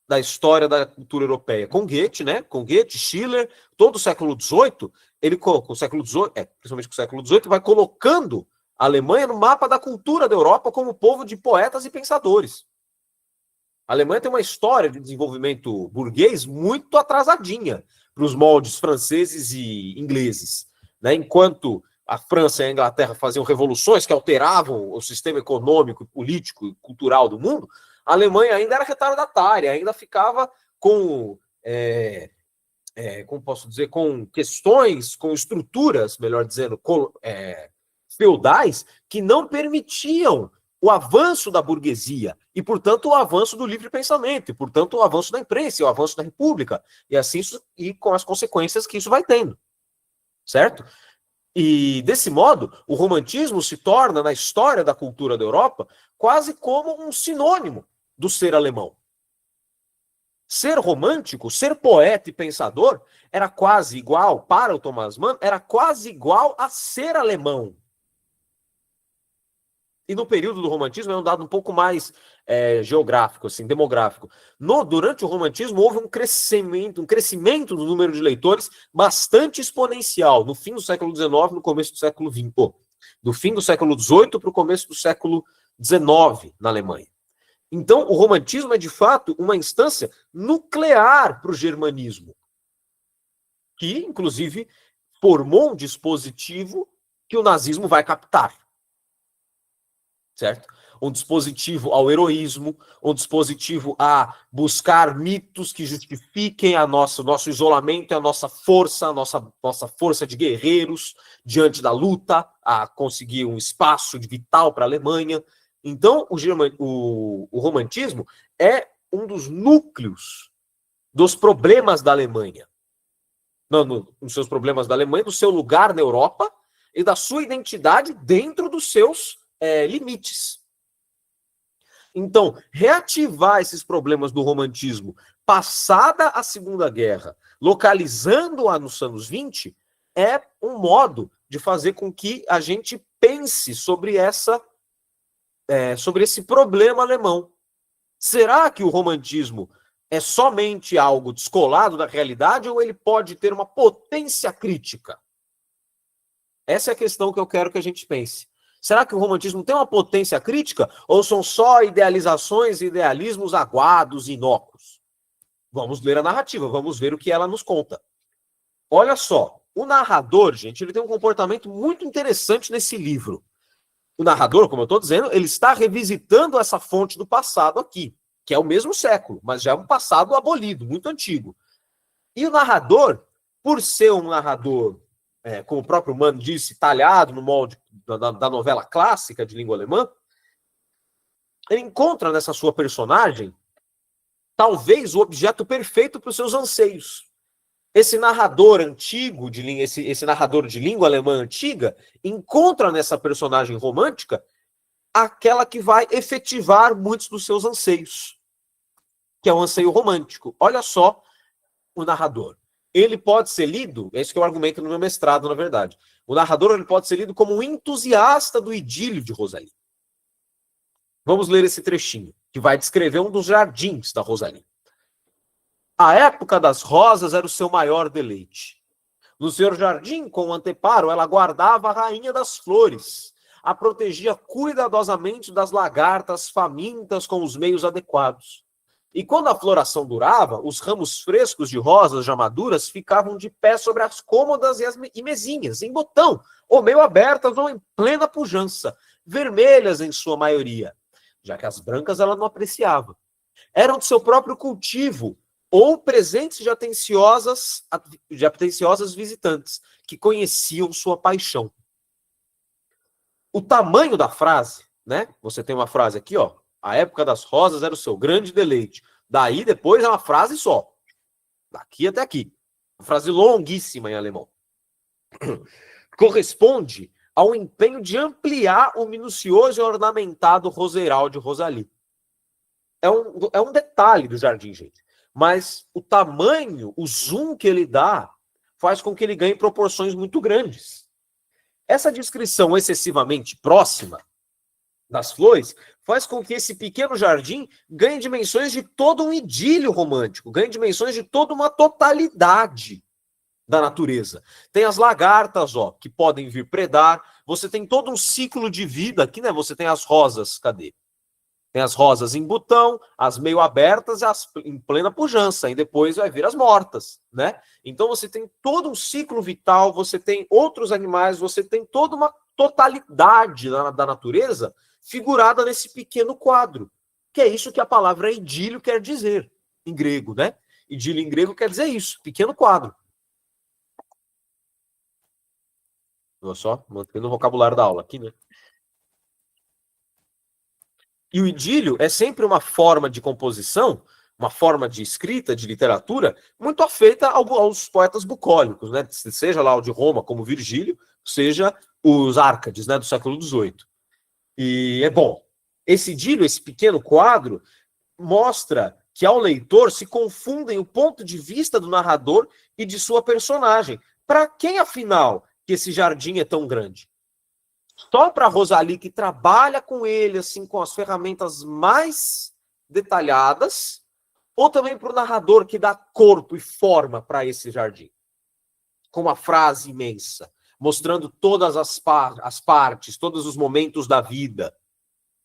da história da cultura europeia, com Goethe, né? Com Goethe, Schiller, todo o século XVIII, principalmente com o século XVIII, vai colocando a Alemanha no mapa da cultura da Europa como povo de poetas e pensadores. A Alemanha tem uma história de desenvolvimento burguês muito atrasadinha para os moldes franceses e ingleses, né? Enquanto a França e a Inglaterra faziam revoluções que alteravam o sistema econômico, político e cultural do mundo, a Alemanha ainda era retardatária, ainda ficava com, como posso dizer, com questões, com estruturas, melhor dizendo, feudais, que não permitiam o avanço da burguesia e, portanto, o avanço do livre pensamento, e, portanto, o avanço da imprensa, e o avanço da república, e assim e com as consequências que isso vai tendo, certo? E, desse modo, o romantismo se torna, na história da cultura da Europa, quase como um sinônimo do ser alemão. Ser romântico, ser poeta e pensador, era quase igual, para o Thomas Mann, era quase igual a ser alemão. E no período do romantismo é um dado um pouco mais geográfico, assim, demográfico. Durante o romantismo houve um crescimento do número de leitores bastante exponencial, no fim do século XIX, no começo do século XX. Do fim do século XVIII para o começo do século XIX na Alemanha. Então, o romantismo é, de fato, uma instância nuclear para o germanismo, que, inclusive, formou um dispositivo que o nazismo vai captar. Certo? Um dispositivo ao heroísmo, um dispositivo a buscar mitos que justifiquem o nosso isolamento, a nossa força força de guerreiros diante da luta, a conseguir um espaço vital para a Alemanha. Então, o romantismo é um dos núcleos dos problemas da Alemanha. Nos seus problemas da Alemanha, do seu lugar na Europa e da sua identidade dentro dos seus limites. Então, reativar esses problemas do romantismo passada a Segunda Guerra, localizando-a nos anos 20, é um modo de fazer com que a gente pense sobre esse problema alemão. Será que o romantismo é somente algo descolado da realidade ou ele pode ter uma potência crítica? Essa é a questão que eu quero que a gente pense. Será que o romantismo tem uma potência crítica ou são só idealizações e idealismos aguados e inócuos? Vamos ler a narrativa, vamos ver o que ela nos conta. Olha só, o narrador, gente, ele tem um comportamento muito interessante nesse livro. O narrador, como eu estou dizendo, ele está revisitando essa fonte do passado aqui, que é o mesmo século, mas já é um passado abolido, muito antigo. E o narrador, por ser um narrador, como o próprio Mann disse, talhado no molde da novela clássica de língua alemã, ele encontra nessa sua personagem talvez o objeto perfeito para os seus anseios. Esse narrador antigo, esse narrador de língua alemã antiga, encontra nessa personagem romântica aquela que vai efetivar muitos dos seus anseios, que é o anseio romântico. Olha só o narrador. Ele pode ser lido, é isso que eu argumento no meu mestrado, na verdade. O narrador ele pode ser lido como um entusiasta do idílio de Rosalie. Vamos ler esse trechinho, que vai descrever um dos jardins da Rosalie. A época das rosas era o seu maior deleite. No seu jardim, com o anteparo, ela guardava a rainha das flores, a protegia cuidadosamente das lagartas famintas com os meios adequados. E quando a floração durava, os ramos frescos de rosas já maduras ficavam de pé sobre as cômodas e mesinhas, em botão, ou meio abertas ou em plena pujança, vermelhas em sua maioria, já que as brancas ela não apreciava. Eram de seu próprio cultivo, ou presentes de atenciosas visitantes, que conheciam sua paixão. O tamanho da frase, né? Você tem uma frase aqui, ó. A época das rosas era o seu grande deleite. Daí, depois, é uma frase só. Daqui até aqui. Uma frase longuíssima em alemão. Corresponde ao empenho de ampliar o minucioso e ornamentado roseiral de Rosalie. É um detalhe do jardim, gente. Mas o tamanho, o zoom que ele dá, faz com que ele ganhe proporções muito grandes. Essa descrição excessivamente próxima das flores faz com que esse pequeno jardim ganhe dimensões de todo um idílio romântico, ganhe dimensões de toda uma totalidade da natureza. Tem as lagartas, ó, que podem vir predar. Você tem todo um ciclo de vida aqui, né? Você tem as rosas, cadê? Tem as rosas em botão, as meio abertas e as em plena pujança, e depois vai vir as mortas, né? Então você tem todo um ciclo vital, você tem outros animais, você tem toda uma totalidade da natureza figurada nesse pequeno quadro, que é isso que a palavra idílio quer dizer em grego, né? Idílio em grego quer dizer isso, pequeno quadro. Olha só, mantendo o vocabulário da aula aqui, né? E o idílio é sempre uma forma de composição, uma forma de escrita, de literatura, muito afeita aos poetas bucólicos, né? Seja lá o de Roma, como Virgílio, seja os Árcades, né, do século XVIII. E é bom. Esse idílio, esse pequeno quadro, mostra que ao leitor se confundem o ponto de vista do narrador e de sua personagem. Para quem, afinal, que esse jardim é tão grande? Só para Rosalie, que trabalha com ele, assim, com as ferramentas mais detalhadas, ou também para o narrador que dá corpo e forma para esse jardim? Com uma frase imensa, mostrando todas as partes, todos os momentos da vida.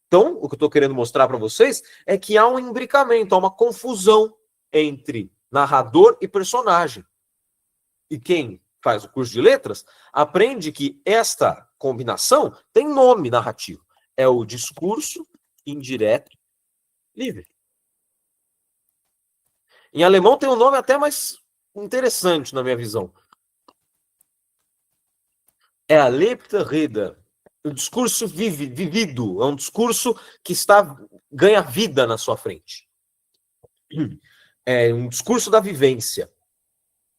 Então, o que eu estou querendo mostrar para vocês é que há um imbricamento, há uma confusão entre narrador e personagem. E quem faz o curso de letras aprende que esta combinação tem nome narrativo. É o discurso indireto livre. Em alemão tem um nome até mais interessante, na minha visão. É a Erlebte Rede. Um discurso vivido. É um discurso que ganha vida na sua frente. É um discurso da vivência.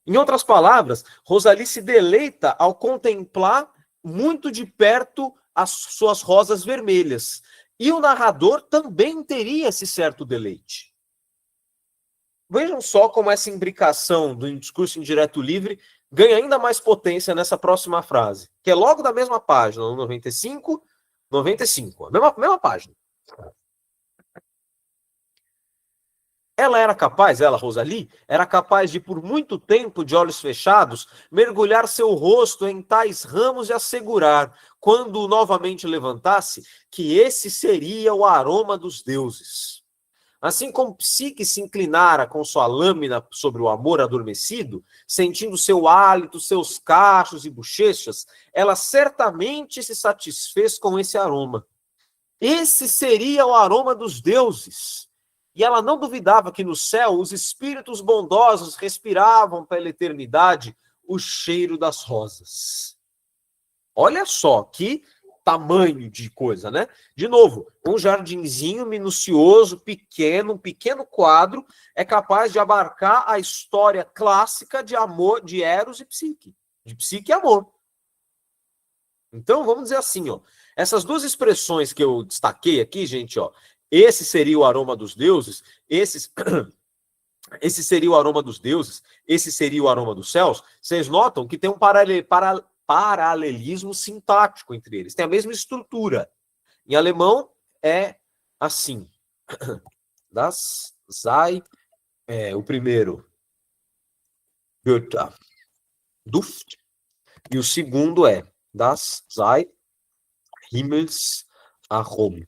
Em outras palavras, Rosalie se deleita ao contemplar muito de perto as suas rosas vermelhas. E o narrador também teria esse certo deleite. Vejam só como essa imbricação do discurso indireto livre ganha ainda mais potência nessa próxima frase, que é logo da mesma página, no 95, a mesma página. Ela, Rosalie, era capaz de, por muito tempo, de olhos fechados, mergulhar seu rosto em tais ramos e assegurar, quando novamente levantasse, que esse seria o aroma dos deuses. Assim como Psique se inclinara com sua lâmina sobre o amor adormecido, sentindo seu hálito, seus cachos e bochechas, ela certamente se satisfez com esse aroma. Esse seria o aroma dos deuses. E ela não duvidava que no céu os espíritos bondosos respiravam pela eternidade o cheiro das rosas. Olha só que tamanho de coisa, né? De novo, um jardinzinho minucioso, pequeno, um pequeno quadro, é capaz de abarcar a história clássica de amor, de Eros e Psique. De Psique e amor. Então, vamos dizer assim, ó. Essas duas expressões que eu destaquei aqui, gente, ó. Esse seria o aroma dos deuses, esse seria o aroma dos deuses, esse seria o aroma dos céus. Vocês notam que tem um paralelismo sintático entre eles. Tem a mesma estrutura. Em alemão é assim. Das sei, o primeiro, Götter, Duft, e o segundo é das sei, Himmelsarom.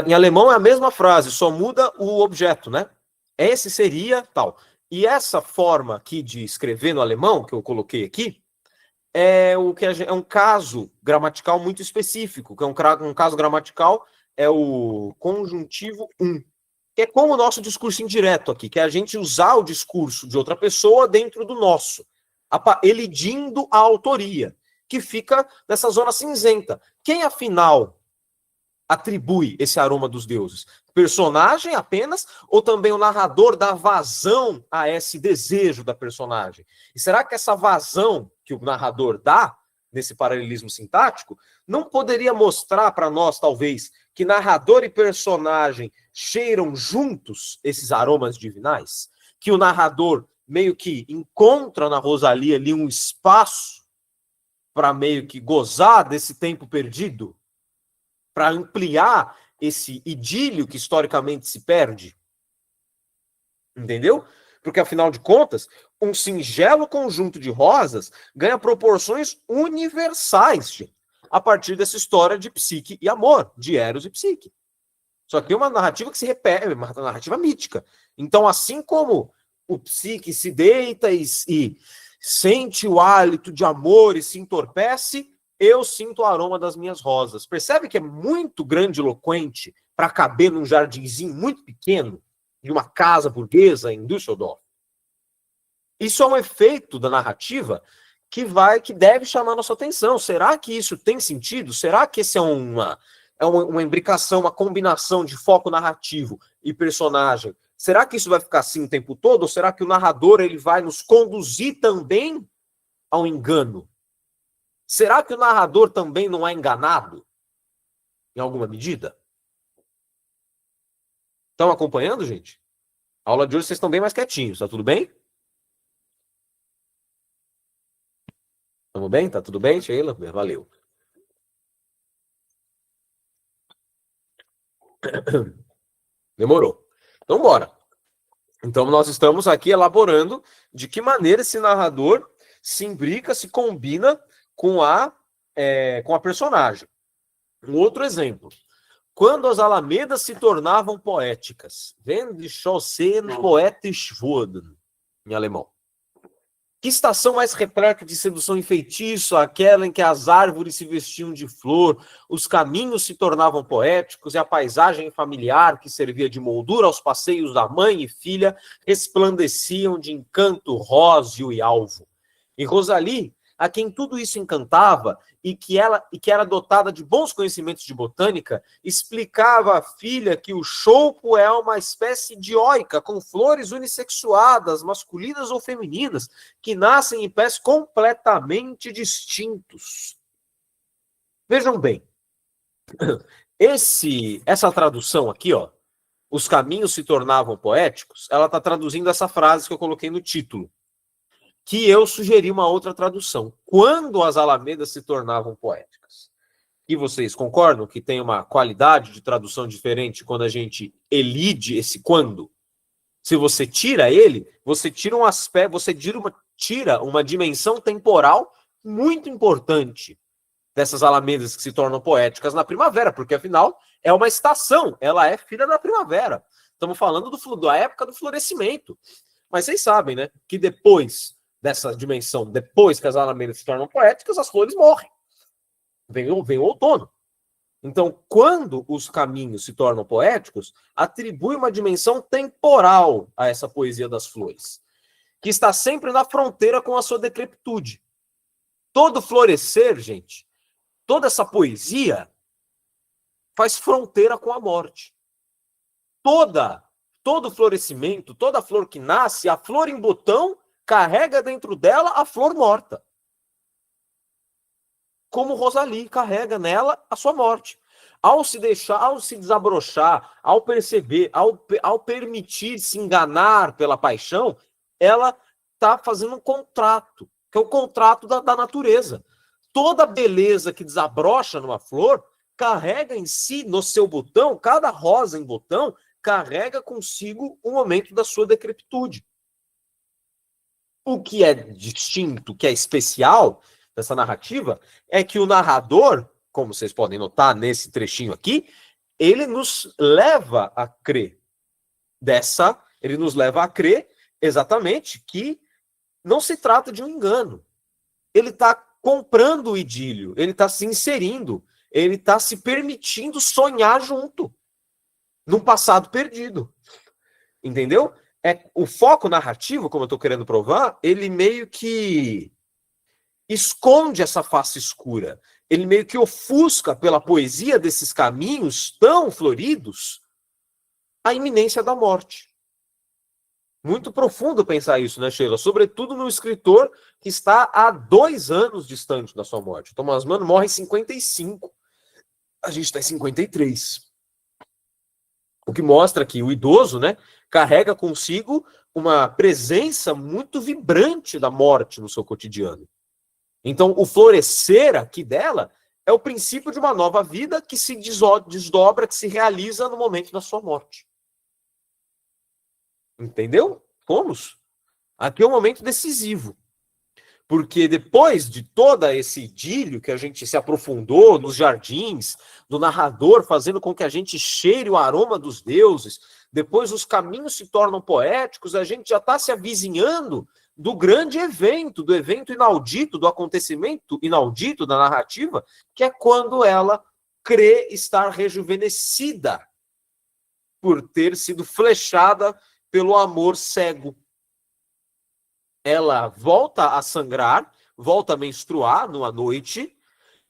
Em alemão é a mesma frase, só muda o objeto, né? Esse seria tal. E essa forma aqui de escrever no alemão, que eu coloquei aqui, é um caso gramatical muito específico, que é um caso gramatical, é o conjuntivo um, que é como o nosso discurso indireto aqui, que é a gente usar o discurso de outra pessoa dentro do nosso, elidindo a autoria, que fica nessa zona cinzenta. Quem, afinal, atribui esse aroma dos deuses? Personagem apenas, ou também o narrador dá vazão a esse desejo da personagem? E será que essa vazão que o narrador dá, nesse paralelismo sintático, não poderia mostrar para nós, talvez, que narrador e personagem cheiram juntos esses aromas divinais? Que o narrador meio que encontra na Rosalie ali um espaço para meio que gozar desse tempo perdido? Para ampliar esse idílio que historicamente se perde? Entendeu? Porque, afinal de contas, um singelo conjunto de rosas ganha proporções universais, gente, a partir dessa história de Psique e amor, de Eros e Psique. Só que é uma narrativa que se repete, uma narrativa mítica. Então, assim como o Psique se deita e sente o hálito de amor e se entorpece, eu sinto o aroma das minhas rosas. Percebe que é muito grandiloquente para caber num jardinzinho muito pequeno de uma casa burguesa em Düsseldorf? Isso é um efeito da narrativa que deve chamar nossa atenção. Será que isso tem sentido? Será que esse é uma imbricação, uma combinação de foco narrativo e personagem? Será que isso vai ficar assim o tempo todo? Ou será que o narrador ele vai nos conduzir também ao engano? Será que o narrador também não é enganado? Em alguma medida? Estão acompanhando, gente? A aula de hoje vocês estão bem mais quietinhos, tá tudo bem? Estamos bem? Tá tudo bem, Sheila? Valeu. Demorou. Então, bora. Então, nós estamos aqui elaborando de que maneira esse narrador se imbrica, se combina com a personagem. Um outro exemplo. Quando as alamedas se tornavam poéticas. Wenn die Chausseen poetisch wurden, em alemão. O Que estação mais repleta de sedução e feitiço, aquela em que as árvores se vestiam de flor, os caminhos se tornavam poéticos e a paisagem familiar que servia de moldura aos passeios da mãe e filha resplandeciam de encanto róseo e alvo. E Rosalie, a quem tudo isso encantava e que era dotada de bons conhecimentos de botânica, explicava à filha que o choupo é uma espécie dioica com flores unissexuadas, masculinas ou femininas, que nascem em pés completamente distintos. Vejam bem, essa tradução aqui, ó, os caminhos se tornavam poéticos, ela está traduzindo essa frase que eu coloquei no título, que eu sugeri uma outra tradução. Quando as alamedas se tornavam poéticas. E vocês concordam que tem uma qualidade de tradução diferente quando a gente elide esse quando? Se você tira ele, você tira um aspecto, você tira uma dimensão temporal muito importante dessas alamedas que se tornam poéticas na primavera, porque afinal é uma estação, ela é filha da primavera. Estamos falando da época do florescimento. Mas vocês sabem, né, que depois dessa dimensão, depois que as alamedas se tornam poéticas, as flores morrem. Vem o outono. Então, quando os caminhos se tornam poéticos, atribui uma dimensão temporal a essa poesia das flores, que está sempre na fronteira com a sua decrepitude. Todo florescer, gente, toda essa poesia faz fronteira com a morte. Todo florescimento, toda flor que nasce, a flor em botão carrega dentro dela a flor morta. Como Rosalie carrega nela a sua morte. Ao se desabrochar, ao perceber, ao permitir se enganar pela paixão, ela está fazendo um contrato, que é o contrato da natureza. Toda beleza que desabrocha numa flor carrega em si, no seu botão, cada rosa em botão, carrega consigo o momento da sua decrepitude. O que é distinto, o que é especial dessa narrativa, é que o narrador, como vocês podem notar nesse trechinho aqui, ele nos leva a crer exatamente que não se trata de um engano. Ele está comprando o idílio, ele está se inserindo, ele está se permitindo sonhar junto, num passado perdido. Entendeu? O foco narrativo, como eu estou querendo provar, ele meio que esconde essa face escura. Ele meio que ofusca pela poesia desses caminhos tão floridos a iminência da morte. Muito profundo pensar isso, né, Sheila? Sobretudo no escritor que está há 2 anos distante da sua morte. Thomas Mann morre em 55. A gente está em 53. O que mostra que o idoso, né, carrega consigo uma presença muito vibrante da morte no seu cotidiano. Então, o florescer aqui dela é o princípio de uma nova vida que se desdobra, que se realiza no momento da sua morte. Entendeu? Fomos? Aqui é um momento decisivo. Porque depois de todo esse idílio que a gente se aprofundou nos jardins, do narrador fazendo com que a gente cheire o aroma dos deuses, depois os caminhos se tornam poéticos, a gente já está se avizinhando do grande evento, do evento inaudito, do acontecimento inaudito da narrativa, que é quando ela crê estar rejuvenescida por ter sido flechada pelo amor cego. Ela volta a sangrar, volta a menstruar numa noite,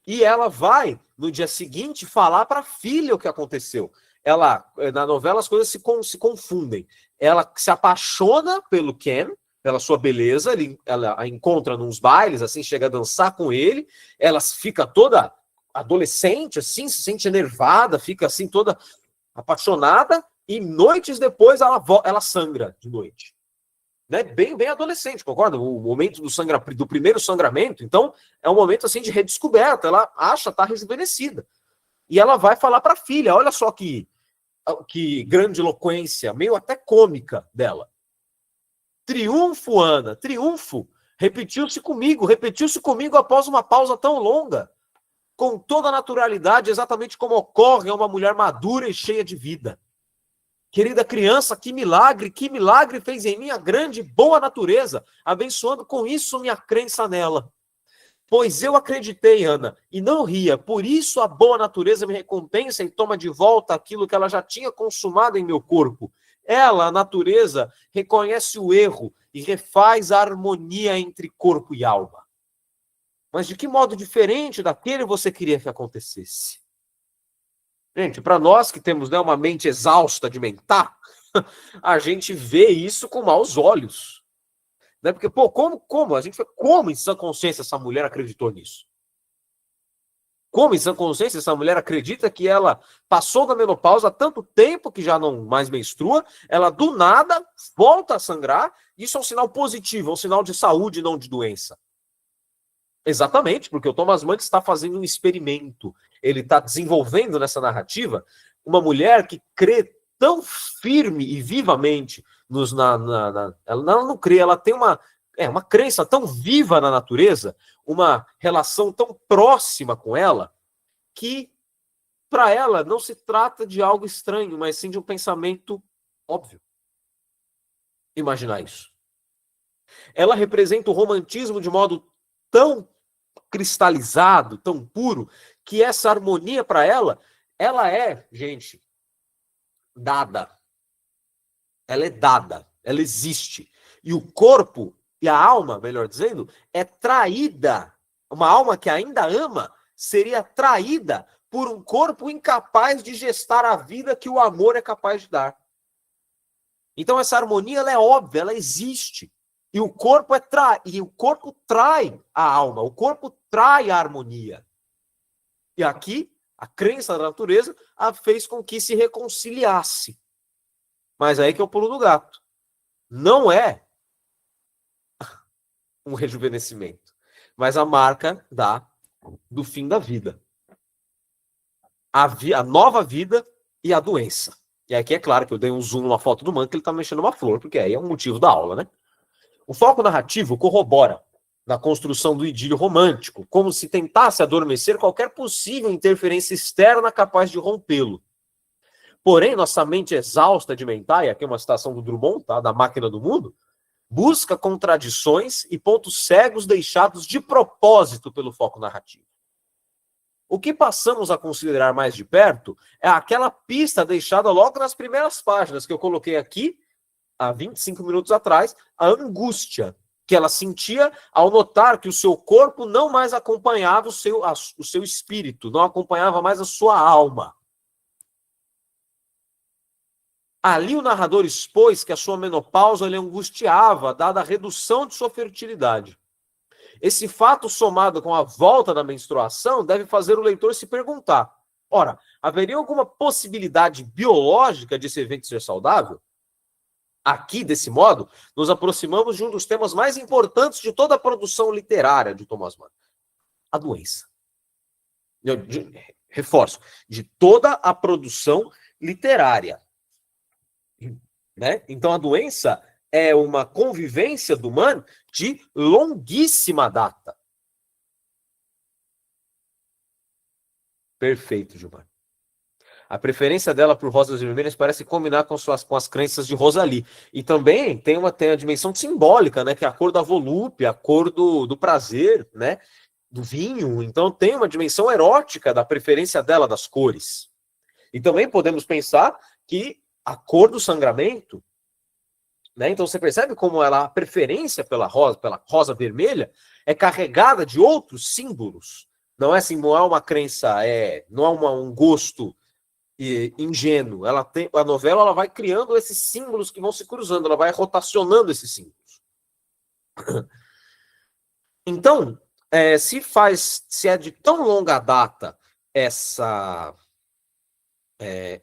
e ela vai, no dia seguinte, falar para a filha o que aconteceu. Na novela, as coisas se confundem. Ela se apaixona pelo Ken, pela sua beleza, ela a encontra nos bailes, assim, chega a dançar com ele, ela fica toda adolescente, assim, se sente enervada, fica assim toda apaixonada, e noites depois ela sangra de noite. Né? Bem adolescente, concorda? O momento do primeiro sangramento, então, é um momento assim de redescoberta, ela acha estar rejuvenescida. E ela vai falar para a filha, olha só que grande eloquência, meio até cômica dela. Triunfo, Ana, triunfo. Repetiu-se comigo após uma pausa tão longa. Com toda a naturalidade, exatamente como ocorre a uma mulher madura e cheia de vida. Querida criança, que milagre fez em mim a grande e boa natureza, abençoando com isso minha crença nela. Pois eu acreditei, Ana, e não ria, por isso a boa natureza me recompensa e toma de volta aquilo que ela já tinha consumado em meu corpo. Ela, a natureza, reconhece o erro e refaz a harmonia entre corpo e alma. Mas de que modo diferente daquele você queria que acontecesse? Gente, para nós que temos, né, uma mente exausta de mentar, a gente vê isso com maus olhos. Né? Porque, pô, como? A gente foi, como em sã consciência essa mulher acreditou nisso? Como em sã consciência essa mulher acredita que ela passou da menopausa há tanto tempo que já não mais menstrua, ela do nada volta a sangrar, isso é um sinal positivo, é um sinal de saúde, não de doença. Exatamente, porque o Thomas Mann está fazendo um experimento. Ele está desenvolvendo nessa narrativa uma mulher que crê tão firme e vivamente ela não crê, ela tem uma crença tão viva na natureza, uma relação tão próxima com ela, que para ela não se trata de algo estranho, mas sim de um pensamento óbvio. Imaginar isso. Ela representa o romantismo de modo tão cristalizado, tão puro, que essa harmonia para ela é, gente, dada. Ela é dada, ela existe. E o corpo e a alma, melhor dizendo, é traída. Uma alma que ainda ama seria traída por um corpo incapaz de gestar a vida que o amor é capaz de dar. Então essa harmonia ela é óbvia, ela existe. E o corpo e o corpo trai a alma, o corpo trai a harmonia. E aqui, a crença da natureza a fez com que se reconciliasse. Mas aí que é o pulo do gato. Não é um rejuvenescimento, mas a marca do fim da vida. A nova vida e a doença. E aqui é claro que eu dei um zoom numa foto do Mann que ele está mexendo uma flor, porque aí é um motivo da aula, né? O foco narrativo corrobora na construção do idílio romântico, como se tentasse adormecer qualquer possível interferência externa capaz de rompê-lo. Porém, nossa mente exausta de mentar, e aqui é uma citação do Drummond, tá, da Máquina do Mundo, busca contradições e pontos cegos deixados de propósito pelo foco narrativo. O que passamos a considerar mais de perto é aquela pista deixada logo nas primeiras páginas que eu coloquei aqui, há 25 minutos atrás, a angústia que ela sentia ao notar que o seu corpo não mais acompanhava o seu espírito, não acompanhava mais a sua alma. Ali o narrador expôs que a sua menopausa lhe angustiava, dada a redução de sua fertilidade. Esse fato, somado com a volta da menstruação, deve fazer o leitor se perguntar: ora, haveria alguma possibilidade biológica desse evento ser saudável? Aqui, desse modo, nos aproximamos de um dos temas mais importantes de toda a produção literária de Thomas Mann: a doença. Reforço, de toda a produção literária. Né? Então, a doença é uma convivência do Mann de longuíssima data. Perfeito, Gilmar. A preferência dela por rosas vermelhas parece combinar com as crenças de Rosalie. E também tem a dimensão simbólica, né? Que é a cor da volúpia, a cor do prazer, né? Do vinho. Então tem uma dimensão erótica da preferência dela das cores. E também podemos pensar que a cor do sangramento, né? Então você percebe como a preferência pela rosa vermelha é carregada de outros símbolos. Não é assim, não é uma crença, não é um gosto ingênuo. A novela ela vai criando esses símbolos que vão se cruzando, ela vai rotacionando esses símbolos. Então, se é de tão longa data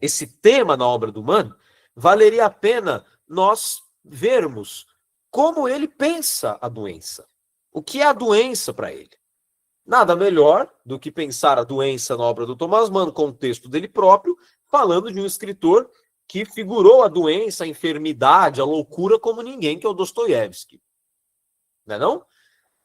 esse tema na obra do Mann, valeria a pena nós vermos como ele pensa a doença. O que é a doença para ele? Nada melhor do que pensar a doença na obra do Thomas Mann, no contexto dele próprio, falando de um escritor que figurou a doença, a enfermidade, a loucura como ninguém, que é o Dostoiévski. Não é não?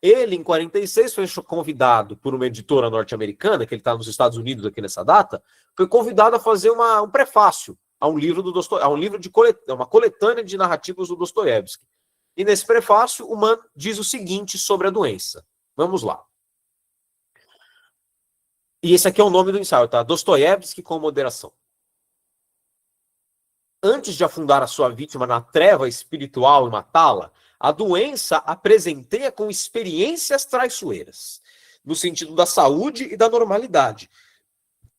Ele, em 46, foi convidado por uma editora norte-americana, que ele está nos Estados Unidos aqui nessa data, foi convidado a fazer um prefácio a um livro do Dostoiévski, a um livro de uma coletânea de narrativas do Dostoiévski. E nesse prefácio, o Mann diz o seguinte sobre a doença. Vamos lá. E esse aqui é o nome do ensaio, tá? Dostoiévski com moderação. Antes de afundar a sua vítima na treva espiritual e matá-la, a doença a presenteia com experiências traiçoeiras, no sentido da saúde e da normalidade,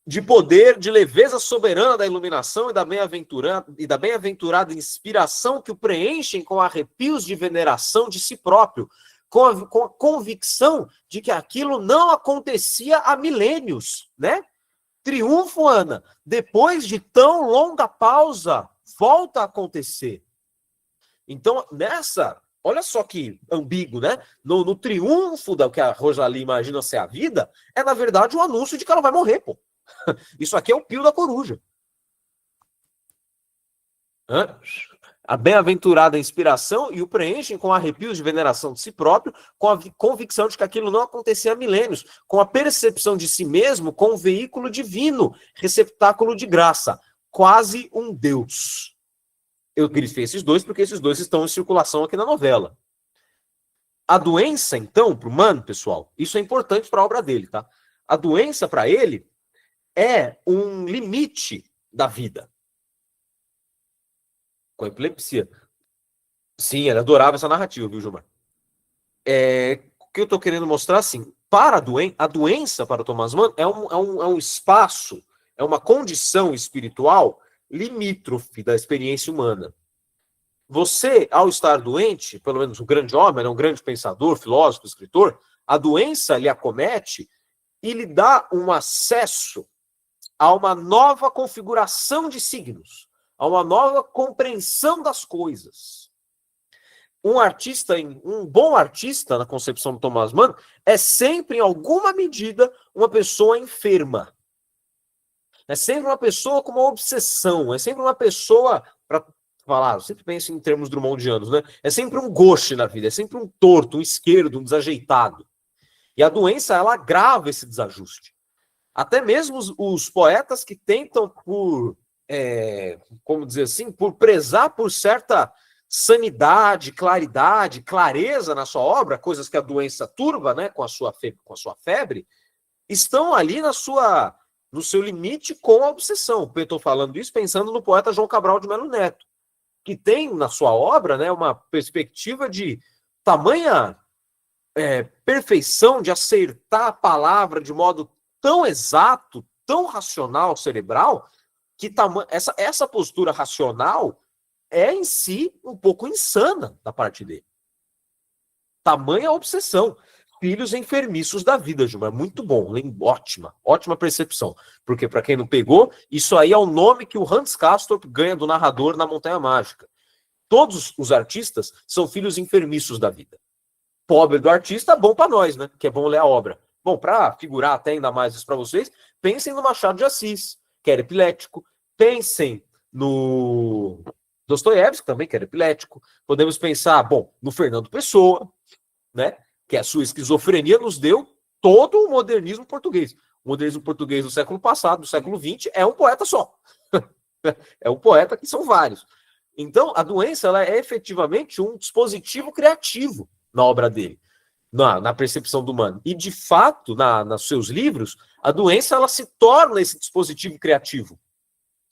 de poder, de leveza soberana da iluminação e da bem-aventurada inspiração que o preenchem com arrepios de veneração de si próprio, com a convicção de que aquilo não acontecia há milênios, né? Triunfo, Ana, depois de tão longa pausa, volta a acontecer. Então, olha só que ambíguo, né? No triunfo do que a Rosalie imagina ser a vida, é na verdade o anúncio de que ela vai morrer, pô. Isso aqui é o pio da coruja. A bem-aventurada inspiração e o preenchem com arrepios de veneração de si próprio, com a convicção de que aquilo não acontecia há milênios, com a percepção de si mesmo como veículo divino, receptáculo de graça, quase um Deus. Eu grifei esses dois porque esses dois estão em circulação aqui na novela. A doença, então, para o Mann, pessoal, isso é importante para a obra dele, tá? A doença, para ele, é um limite da vida. Com epilepsia. Sim, ele adorava essa narrativa, viu, Gilmar? O que eu estou querendo mostrar, assim, para a doença, para o Thomas Mann, é um espaço, é uma condição espiritual limítrofe da experiência humana. Você, ao estar doente, pelo menos um grande homem, um grande pensador, filósofo, escritor, a doença lhe acomete e lhe dá um acesso a uma nova configuração de signos, a uma nova compreensão das coisas. Um bom artista, na concepção do Thomas Mann, é sempre, em alguma medida, uma pessoa enferma. É sempre uma pessoa com uma obsessão, é sempre uma pessoa, para falar, eu sempre penso em termos drummondianos, né? É sempre um gauche na vida, é sempre um torto, um esquerdo, um desajeitado. E a doença, ela agrava esse desajuste. Até mesmo os poetas que tentam como dizer assim, por prezar por certa sanidade, claridade, clareza na sua obra, coisas que a doença turva, né, com a sua febre, estão ali no seu limite com a obsessão. Eu estou falando isso pensando no poeta João Cabral de Melo Neto, que tem na sua obra, né, uma perspectiva de tamanha perfeição de acertar a palavra de modo tão exato, tão racional, cerebral, que essa postura racional é em si um pouco insana da parte dele. Tamanha obsessão. Filhos enfermiços da vida, Gilmar. Muito bom, ótima percepção. Porque, para quem não pegou, isso aí é o nome que o Hans Castorp ganha do narrador na Montanha Mágica. Todos os artistas são filhos enfermiços da vida. Pobre do artista, bom para nós, né? Que é bom ler a obra. Bom, para figurar até ainda mais isso para vocês, pensem no Machado de Assis, que era epilético. Pensem no Dostoiévski, também, que era epilético. Podemos pensar, no Fernando Pessoa, né? Que a sua esquizofrenia nos deu todo o modernismo português. O modernismo português do século passado, do século XX, é um poeta só. É um poeta que são vários. Então, a doença, ela é efetivamente um dispositivo criativo na obra dele, na percepção do humano. E, de fato, nos seus livros, a doença, ela se torna esse dispositivo criativo.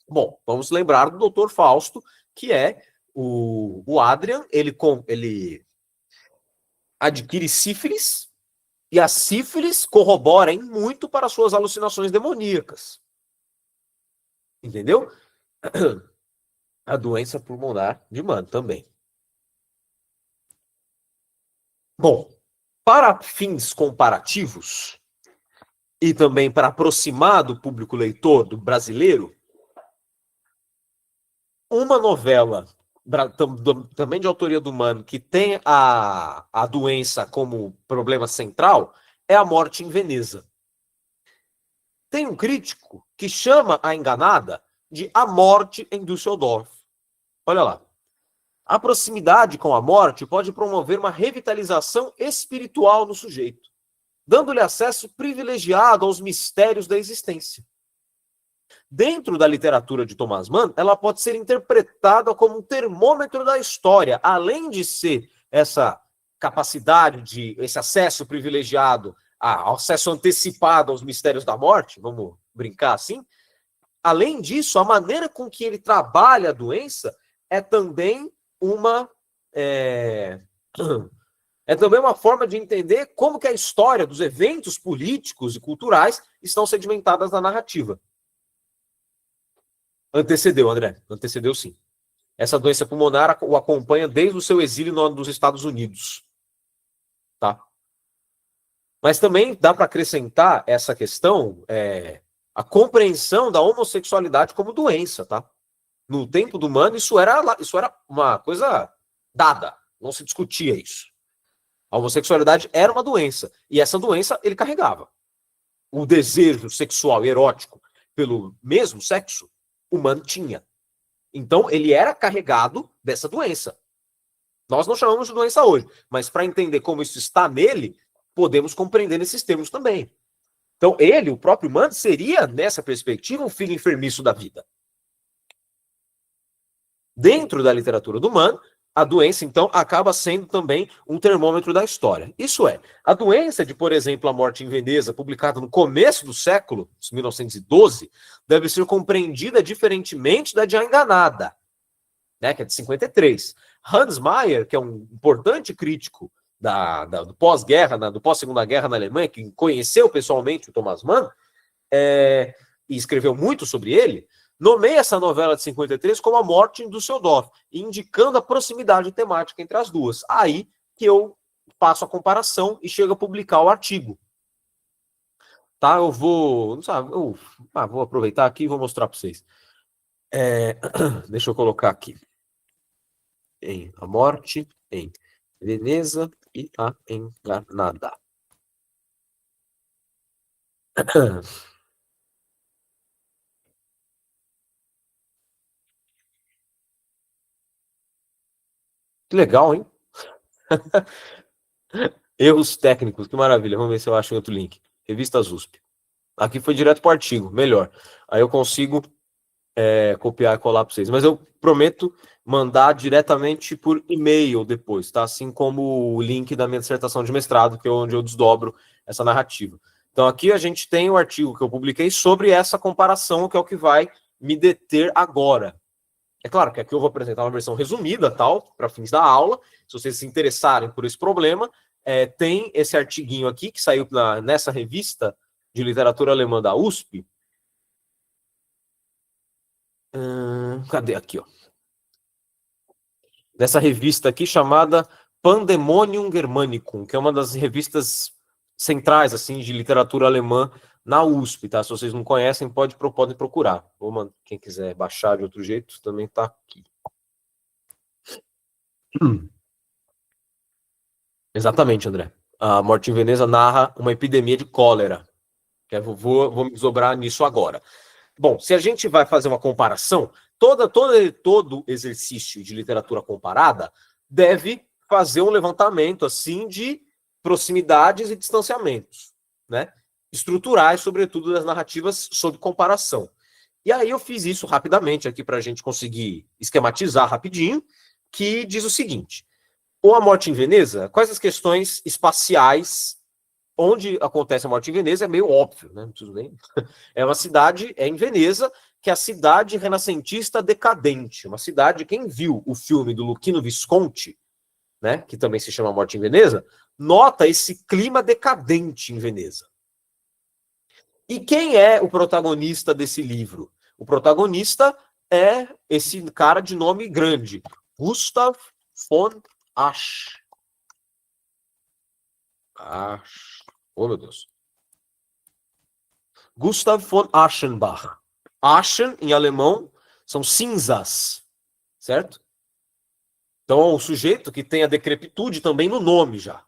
Bom, vamos lembrar do Dr. Fausto, que é o Adrian, ele adquire sífilis, e a sífilis corrobora em muito para suas alucinações demoníacas. Entendeu? A doença pulmonar de Mann também. Bom, para fins comparativos, e também para aproximar do público leitor, do brasileiro, uma novela também de autoria do Mann, que tem a doença como problema central, é A Morte em Veneza. Tem um crítico que chama A Enganada de A Morte em Düsseldorf. Olha lá. A proximidade com a morte pode promover uma revitalização espiritual no sujeito, dando-lhe acesso privilegiado aos mistérios da existência. dentro da literatura de Thomas Mann, ela pode ser interpretada como um termômetro da história, além de ser essa capacidade de esse acesso privilegiado, acesso antecipado aos mistérios da morte, vamos brincar assim. Além disso, a maneira com que ele trabalha a doença é também uma forma de entender como que a história dos eventos políticos e culturais estão sedimentadas na narrativa. Antecedeu, André. Antecedeu, sim. Essa doença pulmonar o acompanha desde o seu exílio nos Estados Unidos. Tá? Mas também dá para acrescentar essa questão, a compreensão da homossexualidade como doença, tá? No tempo do Mann, isso era uma coisa dada, não se discutia isso. A homossexualidade era uma doença, e essa doença ele carregava. O desejo sexual e erótico pelo mesmo sexo, o Mann tinha. Então, ele era carregado dessa doença. Nós não chamamos de doença hoje, mas para entender como isso está nele, podemos compreender nesses termos também. Então, ele, o próprio Mann, seria, nessa perspectiva, um filho enfermiço da vida. Dentro da literatura do Mann, a doença, então, acaba sendo também um termômetro da história. Isso é, a doença de, por exemplo, A Morte em Veneza, publicada no começo do século, 1912, deve ser compreendida diferentemente da de A Enganada, né, que é de 53. Hans Mayer, que é um importante crítico do pós-guerra, do pós-segunda guerra na Alemanha, que conheceu pessoalmente o Thomas Mann, e escreveu muito sobre ele, nomeia essa novela de 53 como A Morte em Düsseldorf, indicando a proximidade temática entre as duas. Aí que eu faço a comparação e chego a publicar o artigo. Tá? Eu vou aproveitar aqui e vou mostrar para vocês. Deixa eu colocar aqui. A Morte em Veneza e A Enganada. Que legal, hein? Erros técnicos, que maravilha. Vamos ver se eu acho em outro link. Revistas USP. Aqui foi direto para o artigo, melhor. Aí eu consigo copiar e colar para vocês. Mas eu prometo mandar diretamente por e-mail depois, tá? Assim como o link da minha dissertação de mestrado, que é onde eu desdobro essa narrativa. Então aqui a gente tem o artigo que eu publiquei sobre essa comparação, que é o que vai me deter agora. É claro que aqui eu vou apresentar uma versão resumida, tal, para fins da aula. Se vocês se interessarem por esse problema, tem esse artiguinho aqui, que saiu nessa revista de literatura alemã da USP. Cadê aqui, ó? Nessa revista aqui chamada Pandemonium Germanicum, que é uma das revistas centrais assim de literatura alemã na USP, tá? Se vocês não conhecem, podem procurar. Quem quiser baixar de outro jeito, também tá aqui. Exatamente, André. A Morte em Veneza narra uma epidemia de cólera. Vou me desobrar nisso agora. Bom, se a gente vai fazer uma comparação, todo exercício de literatura comparada deve fazer um levantamento assim de proximidades e distanciamentos, né? Estruturais, sobretudo das narrativas sob comparação. E aí eu fiz isso rapidamente aqui para a gente conseguir esquematizar rapidinho, que diz o seguinte: ou A Morte em Veneza, quais as questões espaciais onde acontece A Morte em Veneza é meio óbvio, né? Não preciso nem... É uma cidade, em Veneza, que é a cidade renascentista decadente. Uma cidade, quem viu o filme do Luchino Visconti, né, que também se chama A Morte em Veneza, nota esse clima decadente em Veneza. E quem é o protagonista desse livro? O protagonista é esse cara de nome grande, Gustav von Oh, meu Deus. Gustav von Aschenbach. Aschen, em alemão, são cinzas, certo? Então, é um sujeito que tem a decrepitude também no nome já.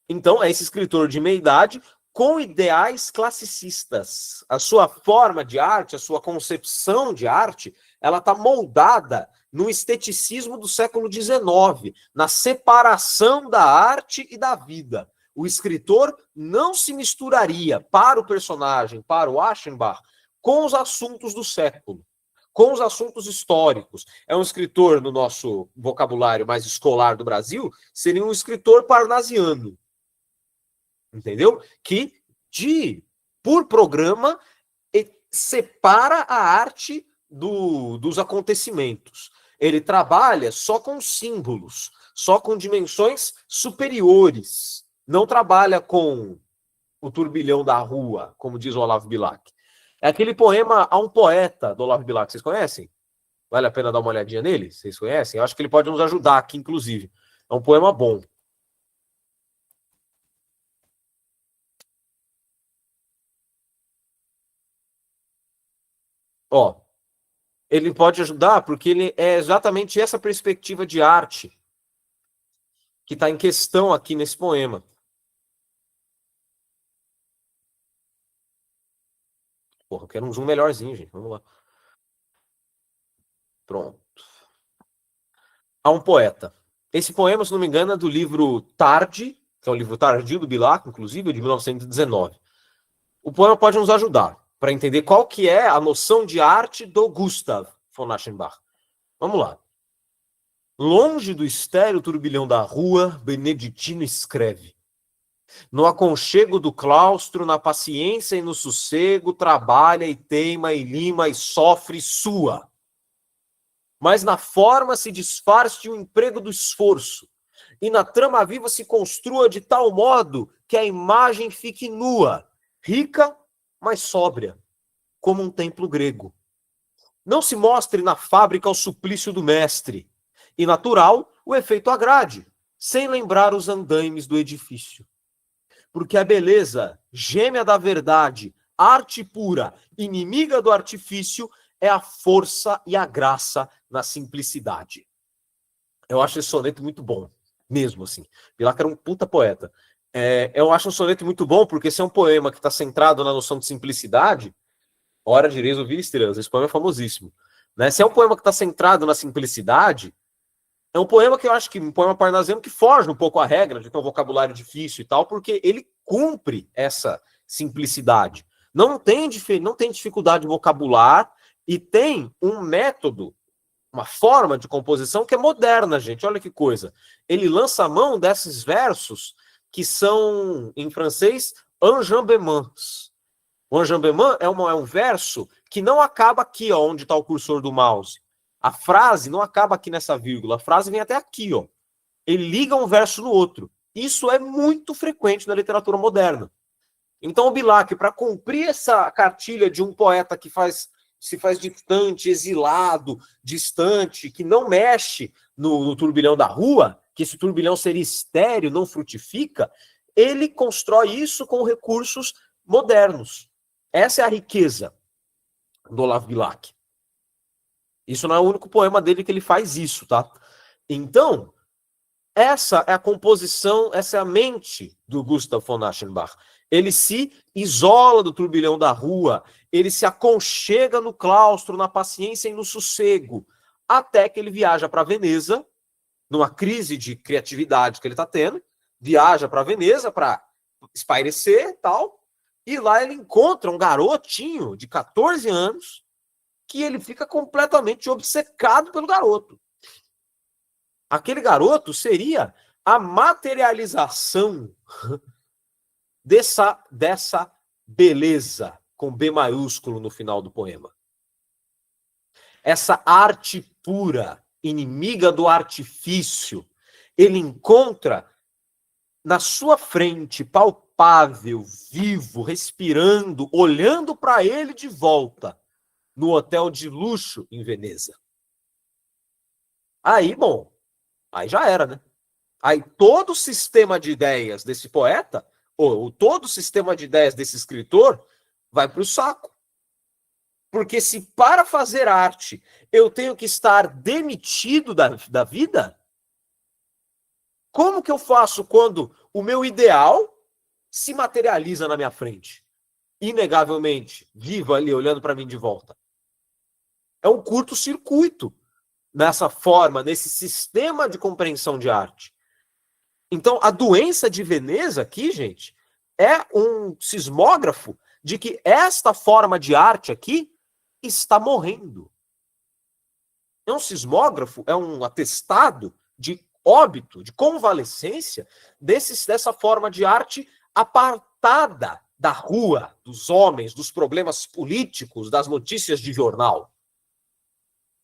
Então, é esse escritor de meia-idade com ideais classicistas. A sua forma de arte, a sua concepção de arte, ela está moldada no esteticismo do século XIX, na separação da arte e da vida. O escritor não se misturaria para o personagem, para o Aschenbach, com os assuntos do século, com os assuntos históricos. É um escritor, no nosso vocabulário mais escolar do Brasil, seria um escritor parnasiano. Entendeu? Que, por programa, separa a arte dos acontecimentos. Ele trabalha só com símbolos, só com dimensões superiores. Não trabalha com o turbilhão da rua, como diz o Olavo Bilac. É aquele poema A um Poeta, do Olavo Bilac. Vocês conhecem? Vale a pena dar uma olhadinha nele? Vocês conhecem? Eu acho que ele pode nos ajudar aqui, inclusive. É um poema bom. Ó, ele pode ajudar porque ele é exatamente essa perspectiva de arte que está em questão aqui nesse poema. Porra, eu quero um zoom melhorzinho, gente. Vamos lá. Pronto. A um Poeta. Esse poema, se não me engano, é do livro Tarde, que é um livro tardio do Bilac, inclusive, de 1919. O poema pode nos ajudar para entender qual que é a noção de arte do Gustav von Aschenbach. Vamos lá. Longe do estéril turbilhão da rua, Beneditino escreve. No aconchego do claustro, na paciência e no sossego, trabalha e teima e lima e sofre sua. Mas na forma se disfarce o emprego do esforço, e na trama viva se construa de tal modo que a imagem fique nua, rica, mas sóbria, como um templo grego. Não se mostre na fábrica o suplício do mestre, e natural o efeito agrade, sem lembrar os andaimes do edifício. Porque a beleza, gêmea da verdade, arte pura, inimiga do artifício, é a força e a graça na simplicidade. Eu acho esse soneto muito bom, mesmo assim. Bilac era um puta poeta. Eu acho um soneto muito bom porque esse é um poema que está centrado na noção de simplicidade. Hora direis ouvir estrelas, esse poema é famosíssimo. Né? Se é um poema que está centrado na simplicidade, é um poema que eu acho que um poema parnasiano que foge um pouco à regra de ter um vocabulário difícil e tal, porque ele cumpre essa simplicidade. Não tem dificuldade vocabular e tem um método, uma forma de composição que é moderna, gente. Olha que coisa. Ele lança a mão desses versos que são, em francês, enjambements. O enjambement é um verso que não acaba aqui, ó, onde está o cursor do mouse. A frase não acaba aqui nessa vírgula, a frase vem até aqui, ó. Ele liga um verso no outro. Isso é muito frequente na literatura moderna. Então o Bilac, para cumprir essa cartilha de um poeta que se faz distante, exilado, distante, que não mexe no turbilhão da rua, que esse turbilhão seria estéril, não frutifica, ele constrói isso com recursos modernos. Essa é a riqueza do Olavo Bilac. Isso não é o único poema dele que ele faz isso, tá? Então, essa é a composição, essa é a mente do Gustav von Aschenbach. Ele se isola do turbilhão da rua, ele se aconchega no claustro, na paciência e no sossego, até que ele viaja para Veneza, numa crise de criatividade que ele está tendo, viaja para Veneza para espairecer e tal, e lá ele encontra um garotinho de 14 anos, que ele fica completamente obcecado pelo garoto. Aquele garoto seria a materialização dessa beleza, com B maiúsculo no final do poema. Essa arte pura, inimiga do artifício, ele encontra na sua frente, palpável, vivo, respirando, olhando para ele de volta, no hotel de luxo em Veneza. Aí, bom, aí já era, né? Aí todo o sistema de ideias desse poeta, ou todo o sistema de ideias desse escritor, vai para o saco. Porque se para fazer arte eu tenho que estar demitido da vida, como que eu faço quando o meu ideal se materializa na minha frente? Inegavelmente, vivo ali, olhando para mim de volta. É um curto-circuito nessa forma, nesse sistema de compreensão de arte. Então, a doença de Veneza aqui, gente, é um sismógrafo de que esta forma de arte aqui está morrendo. É um sismógrafo, é um atestado de óbito, de convalescência dessa forma de arte apartada da rua, dos homens, dos problemas políticos, das notícias de jornal.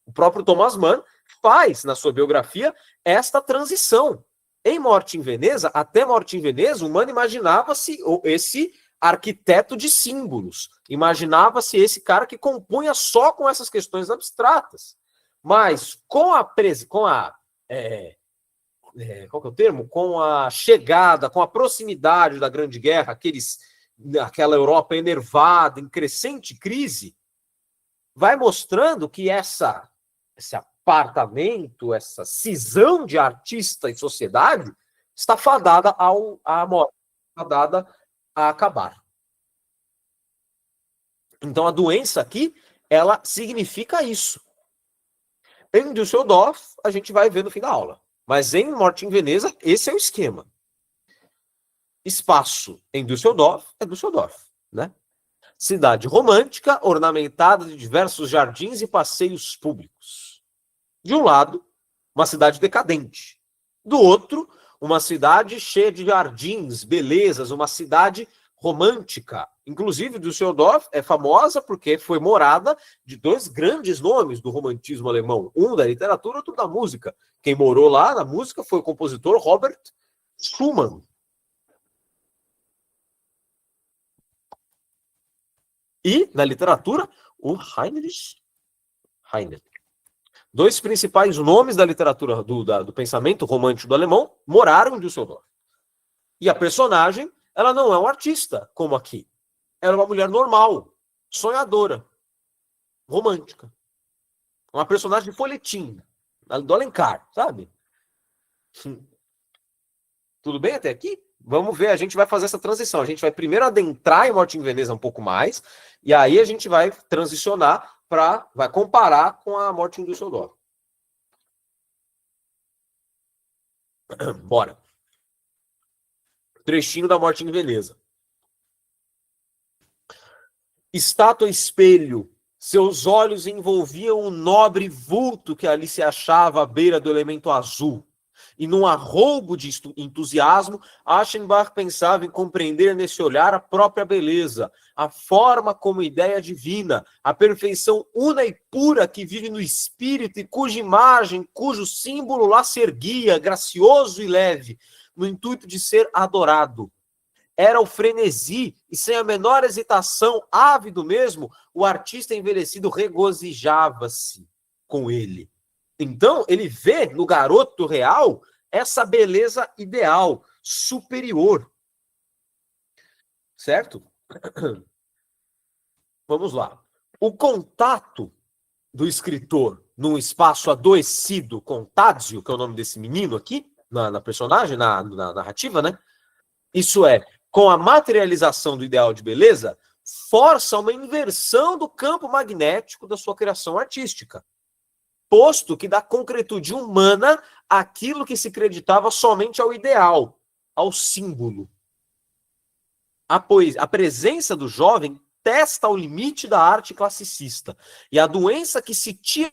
O próprio Thomas Mann faz, na sua biografia, esta transição. Em Morte em Veneza, até Morte em Veneza, o Mann imaginava-se esse arquiteto de símbolos. Imaginava-se esse cara que compunha só com essas questões abstratas. Mas com a qual que é o termo? Com a chegada, com a proximidade da Grande Guerra, aquela Europa enervada, em crescente crise, vai mostrando que esse apartamento, essa cisão de artista e sociedade está fadada à morte, fadada a acabar. Então a doença aqui, ela significa isso. Em Düsseldorf, a gente vai ver no fim da aula. Mas em Morte em Veneza, esse é o esquema. Espaço em Düsseldorf é Düsseldorf, né? Cidade romântica, ornamentada de diversos jardins e passeios públicos. De um lado, uma cidade decadente. Do outro, uma cidade cheia de jardins, belezas, uma cidade romântica. Inclusive, Düsseldorf é famosa porque foi morada de dois grandes nomes do romantismo alemão. Um da literatura, outro da música. Quem morou lá na música foi o compositor Robert Schumann. E, na literatura, o Heinrich Heine. Dois principais nomes da literatura do pensamento romântico do alemão moraram em Düsseldorf. E a personagem, ela não é um artista, como aqui. Ela é uma mulher normal, sonhadora, romântica. Uma personagem de folhetim, do Alencar, sabe? Tudo bem até aqui? Vamos ver, a gente vai fazer essa transição. A gente vai primeiro adentrar em Morte em Veneza um pouco mais, e aí a gente vai transicionar vai comparar com a Morte em Düsseldorf. Bora. Trechinho da Morte em Veneza. Estátua espelho, seus olhos envolviam o nobre vulto que ali se achava à beira do elemento azul. E num arroubo de entusiasmo, Aschenbach pensava em compreender nesse olhar a própria beleza, a forma como ideia divina, a perfeição una e pura que vive no espírito e cuja imagem, cujo símbolo lá se erguia, gracioso e leve, no intuito de ser adorado. Era o frenesi, e sem a menor hesitação, ávido mesmo, o artista envelhecido regozijava-se com ele. Então, ele vê no garoto real essa beleza ideal, superior. Certo? Vamos lá. O contato do escritor num espaço adoecido com Tadzio, que é o nome desse menino aqui, na personagem, na narrativa, né? Isso é, com a materialização do ideal de beleza, força uma inversão do campo magnético da sua criação artística. Posto que dá concretude humana aquilo que se acreditava somente ao ideal, ao símbolo. A presença do jovem testa o limite da arte classicista. E a doença que se tira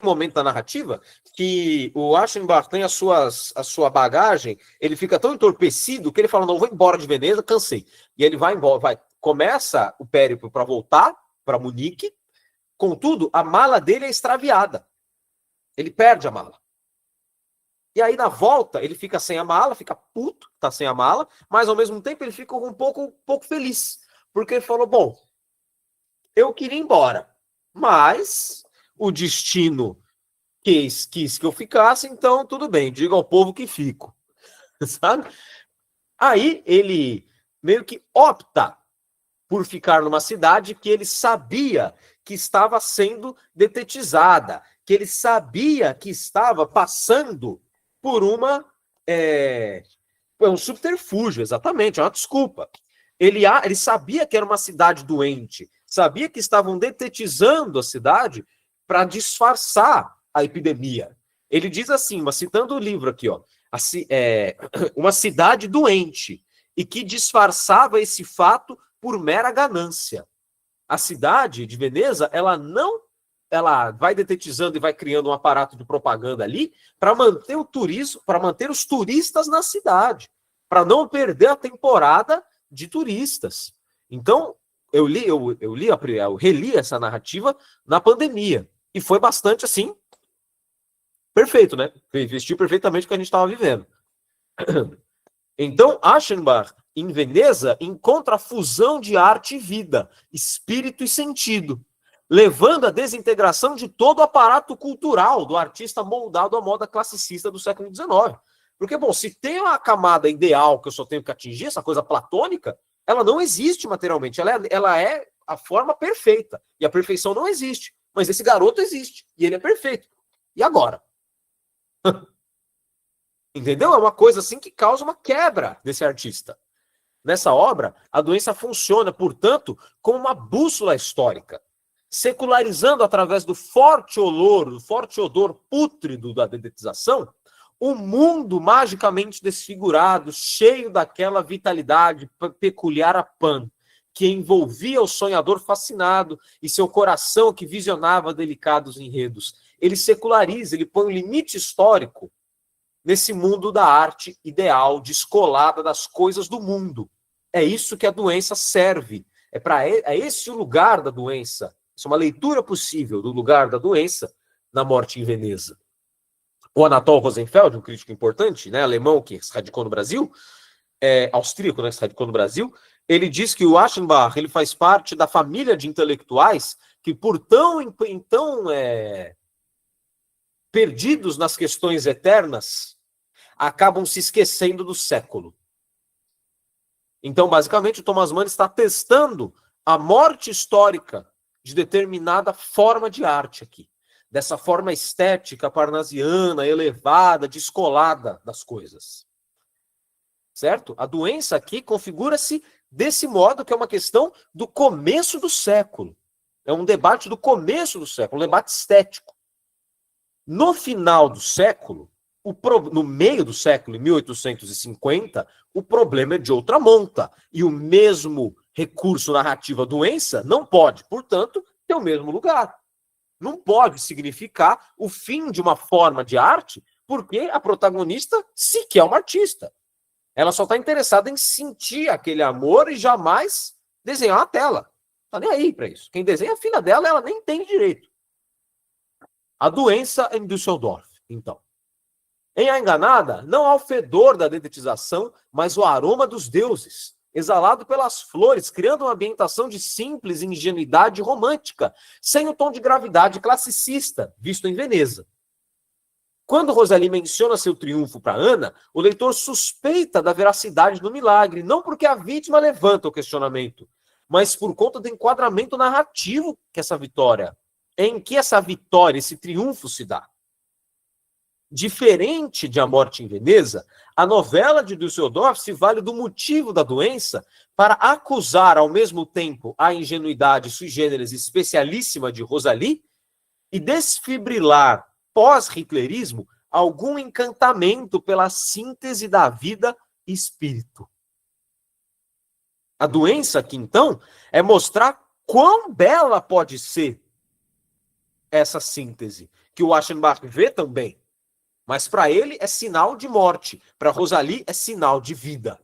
momento da narrativa, que o Aschenbach tem a sua bagagem, ele fica tão entorpecido que ele fala, não, vou embora de Veneza, cansei. E ele vai embora, começa o périplo para voltar para Munique, contudo, a mala dele é extraviada. Ele perde a mala. E aí, na volta, ele fica sem a mala, fica puto, tá sem a mala, mas ao mesmo tempo ele fica um pouco feliz. Porque ele falou, bom, eu queria ir embora, mas o destino quis que eu ficasse, então tudo bem, diga ao povo que fico. Sabe? Aí ele meio que opta por ficar numa cidade que ele sabia que estava sendo detetizada, que ele sabia que estava passando por um subterfúgio, exatamente, é uma desculpa. Ele sabia que era uma cidade doente, sabia que estavam detetizando a cidade para disfarçar a epidemia. Ele diz assim, citando o livro aqui, ó, uma cidade doente e que disfarçava esse fato por mera ganância. A cidade de Veneza, ela vai detetizando e vai criando um aparato de propaganda ali para manter o turismo, para manter os turistas na cidade, para não perder a temporada de turistas. Então, eu reli essa narrativa na pandemia e foi bastante assim perfeito, né? Vestiu perfeitamente o que a gente estava vivendo. Então, Aschenbach, em Veneza, encontra a fusão de arte e vida, espírito e sentido, levando à desintegração de todo o aparato cultural do artista moldado à moda classicista do século XIX. Porque, bom, se tem uma camada ideal que eu só tenho que atingir, essa coisa platônica, ela não existe materialmente, ela é a forma perfeita, e a perfeição não existe. Mas esse garoto existe, e ele é perfeito. E agora? Entendeu? É uma coisa assim que causa uma quebra desse artista. Nessa obra, a doença funciona, portanto, como uma bússola histórica, secularizando através do forte odor pútrido da dedetização, um mundo magicamente desfigurado, cheio daquela vitalidade peculiar a Pan, que envolvia o sonhador fascinado e seu coração que visionava delicados enredos. Ele seculariza, ele põe um limite histórico nesse mundo da arte ideal, descolada das coisas do mundo. É isso que a doença serve. É esse o lugar da doença. Isso é uma leitura possível do lugar da doença na morte em Veneza. O Anatol Rosenfeld, um crítico importante, né, alemão que se radicou no Brasil, austríaco, né, que se radicou no Brasil, ele diz que o Aschenbach ele faz parte da família de intelectuais que, por tão perdidos nas questões eternas, acabam se esquecendo do século. Então, basicamente, o Thomas Mann está testando a morte histórica de determinada forma de arte aqui. Dessa forma estética, parnasiana, elevada, descolada das coisas. Certo? A doença aqui configura-se desse modo, que é uma questão do começo do século. É um debate do começo do século, um debate estético. No final do século, no meio do século, em 1850, o problema é de outra monta. E o mesmo recurso narrativo, a doença, não pode, portanto, ter o mesmo lugar. Não pode significar o fim de uma forma de arte, porque a protagonista sequer é uma artista. Ela só está interessada em sentir aquele amor e jamais desenhar a tela. Não está nem aí para isso. Quem desenha a filha dela, ela nem entende direito. A doença em Düsseldorf, então. Em A Enganada, não há o fedor da dedetização, mas o aroma dos deuses, exalado pelas flores, criando uma ambientação de simples ingenuidade romântica, sem o tom de gravidade classicista, visto em Veneza. Quando Rosalie menciona seu triunfo para Ana, o leitor suspeita da veracidade do milagre, não porque a vítima levanta o questionamento, mas por conta do enquadramento narrativo em que essa vitória, esse triunfo se dá. Diferente de A Morte em Veneza, a novela de Düsseldorf se vale do motivo da doença para acusar ao mesmo tempo a ingenuidade sui generis especialíssima de Rosalie e desfibrilar pós-hitlerismo algum encantamento pela síntese da vida e espírito. A doença aqui, então, é mostrar quão bela pode ser essa síntese, que o Aschenbach vê também. Mas para ele é sinal de morte. Para Rosalie é sinal de vida.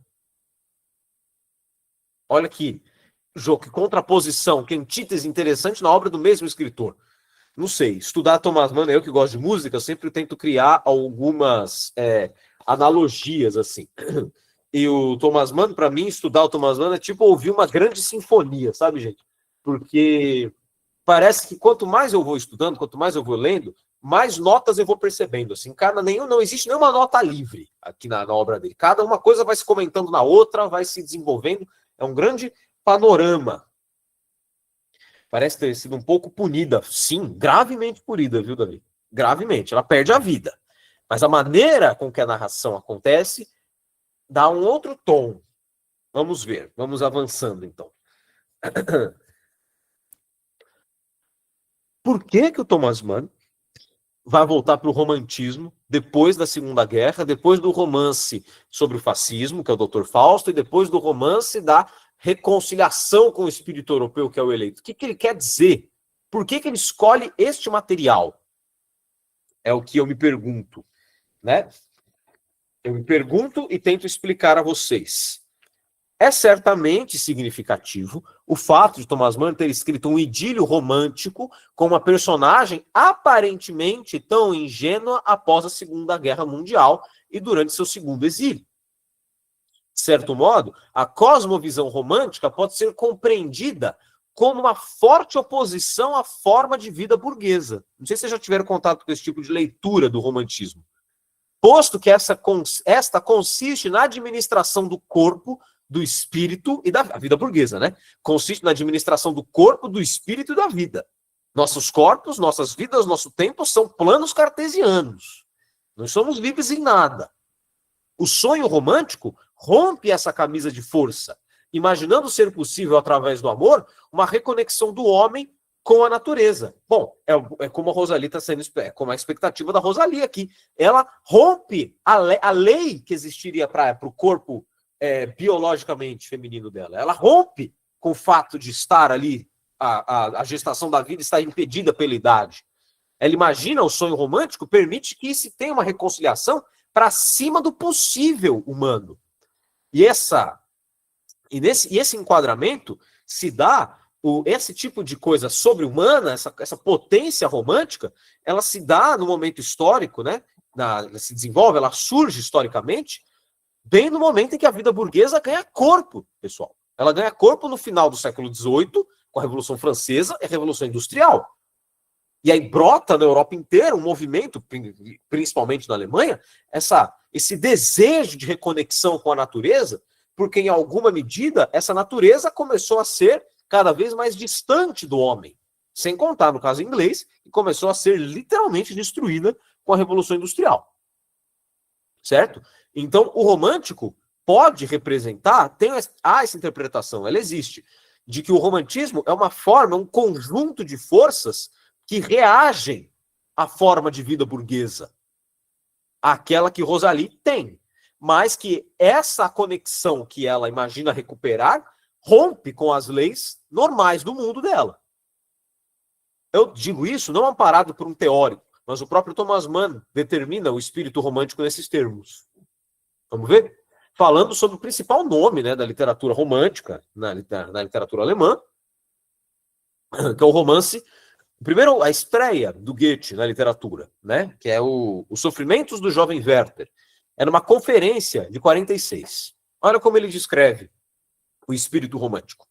Olha que contraposição, que antítese interessante na obra do mesmo escritor. Não sei, estudar Thomas Mann, eu que gosto de música, eu sempre tento criar algumas analogias, assim. E o Thomas Mann, para mim, estudar o Thomas Mann é tipo ouvir uma grande sinfonia, sabe, gente? Porque parece que quanto mais eu vou estudando, quanto mais eu vou lendo, mais notas eu vou percebendo. Assim, não existe nenhuma nota livre aqui na obra dele. Cada uma coisa vai se comentando na outra, vai se desenvolvendo. É um grande panorama. Parece ter sido um pouco punida. Sim, gravemente punida, viu, Davi? Gravemente. Ela perde a vida. Mas a maneira com que a narração acontece dá um outro tom. Vamos ver. Vamos avançando, então. Por que o Thomas Mann vai voltar para o romantismo, depois da Segunda Guerra, depois do romance sobre o fascismo, que é o Dr. Fausto, e depois do romance da reconciliação com o espírito europeu, que é o eleito. O que ele quer dizer? Por que ele escolhe este material? É o que eu me pergunto, né? Eu me pergunto e tento explicar a vocês. É certamente significativo o fato de Thomas Mann ter escrito um idílio romântico com uma personagem aparentemente tão ingênua após a Segunda Guerra Mundial e durante seu segundo exílio. De certo modo, a cosmovisão romântica pode ser compreendida como uma forte oposição à forma de vida burguesa. Não sei se vocês já tiveram contato com esse tipo de leitura do romantismo. Posto que esta consiste na administração do corpo, do espírito e da vida burguesa, né? Consiste na administração do corpo, do espírito e da vida. Nossos corpos, nossas vidas, nosso tempo são planos cartesianos. Não somos livres em nada. O sonho romântico rompe essa camisa de força, imaginando ser possível, através do amor, uma reconexão do homem com a natureza. Bom, é como a Rosalie está sendo, como a expectativa da Rosalie aqui. Ela rompe a lei que existiria para o corpo biologicamente feminino dela. Ela rompe com o fato de estar ali, a gestação da vida está impedida pela idade. Ela imagina o sonho romântico, permite que se tenha uma reconciliação para cima do possível humano. E esse enquadramento se dá, esse tipo de coisa sobre-humana, essa potência romântica, ela se dá no momento histórico, né? Se desenvolve, ela surge historicamente, bem no momento em que a vida burguesa ganha corpo, pessoal. Ela ganha corpo no final do século XVIII, com a Revolução Francesa e a Revolução Industrial. E aí brota na Europa inteira um movimento, principalmente na Alemanha, esse desejo de reconexão com a natureza, porque em alguma medida essa natureza começou a ser cada vez mais distante do homem. Sem contar, no caso inglês, que começou a ser literalmente destruída com a Revolução Industrial. Certo? Então, o romântico pode representar, há essa interpretação, ela existe, de que o romantismo é uma forma, um conjunto de forças que reagem à forma de vida burguesa, aquela que Rosalie tem, mas que essa conexão que ela imagina recuperar rompe com as leis normais do mundo dela. Eu digo isso não amparado por um teórico, mas o próprio Thomas Mann determina o espírito romântico nesses termos. Vamos ver? Falando sobre o principal nome, né, da literatura romântica, na literatura alemã, que é o romance. Primeiro, a estreia do Goethe na literatura, né, que é Os Sofrimentos do Jovem Werther. Era uma conferência de 46. Olha como ele descreve o espírito romântico.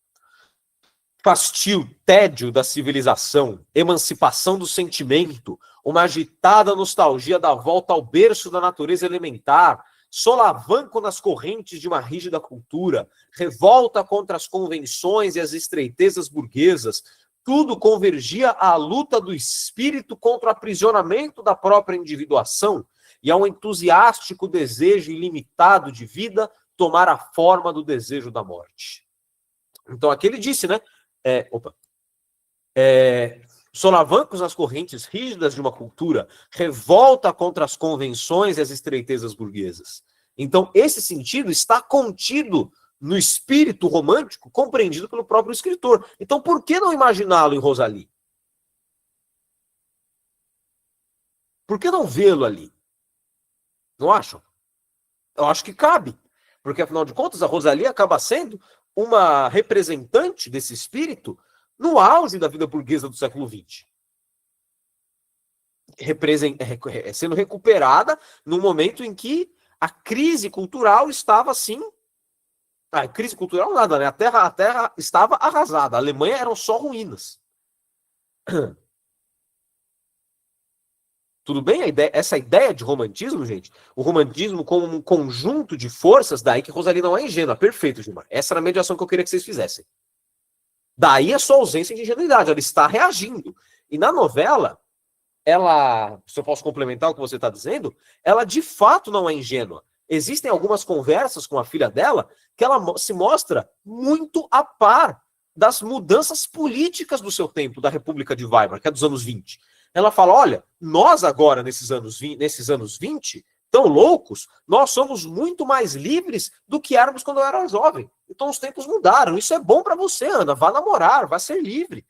Fastio, tédio da civilização, emancipação do sentimento, uma agitada nostalgia da volta ao berço da natureza elementar, solavanco nas correntes de uma rígida cultura, revolta contra as convenções e as estreitezas burguesas, tudo convergia à luta do espírito contra o aprisionamento da própria individuação e a um entusiástico desejo ilimitado de vida tomar a forma do desejo da morte. Então aqui ele disse, né? Solavancos nas correntes rígidas de uma cultura, revolta contra as convenções e as estreitezas burguesas. Então, esse sentido está contido no espírito romântico, compreendido pelo próprio escritor. Então, por que não imaginá-lo em Rosalie? Por que não vê-lo ali? Não acham? Eu acho que cabe. Porque, afinal de contas, a Rosalie acaba sendo uma representante desse espírito no auge da vida burguesa do século XX. Sendo recuperada no momento em que a crise cultural estava assim. A crise cultural nada, né? A terra estava arrasada. A Alemanha eram só ruínas. Tudo bem? Essa ideia de romantismo, gente, o romantismo como um conjunto de forças, daí que Rosalie não é ingênua. Perfeito, Gilmar. Essa era a mediação que eu queria que vocês fizessem. Daí a sua ausência de ingenuidade, ela está reagindo. E na novela, ela, se eu posso complementar o que você está dizendo, ela de fato não é ingênua. Existem algumas conversas com a filha dela que ela se mostra muito a par das mudanças políticas do seu tempo, da República de Weimar, que é dos anos 20. Ela fala, olha, nós agora, nesses anos 20, tão loucos, nós somos muito mais livres do que éramos quando eu era jovem. Então os tempos mudaram. Isso é bom para você, Ana. Vá namorar, vá ser livre.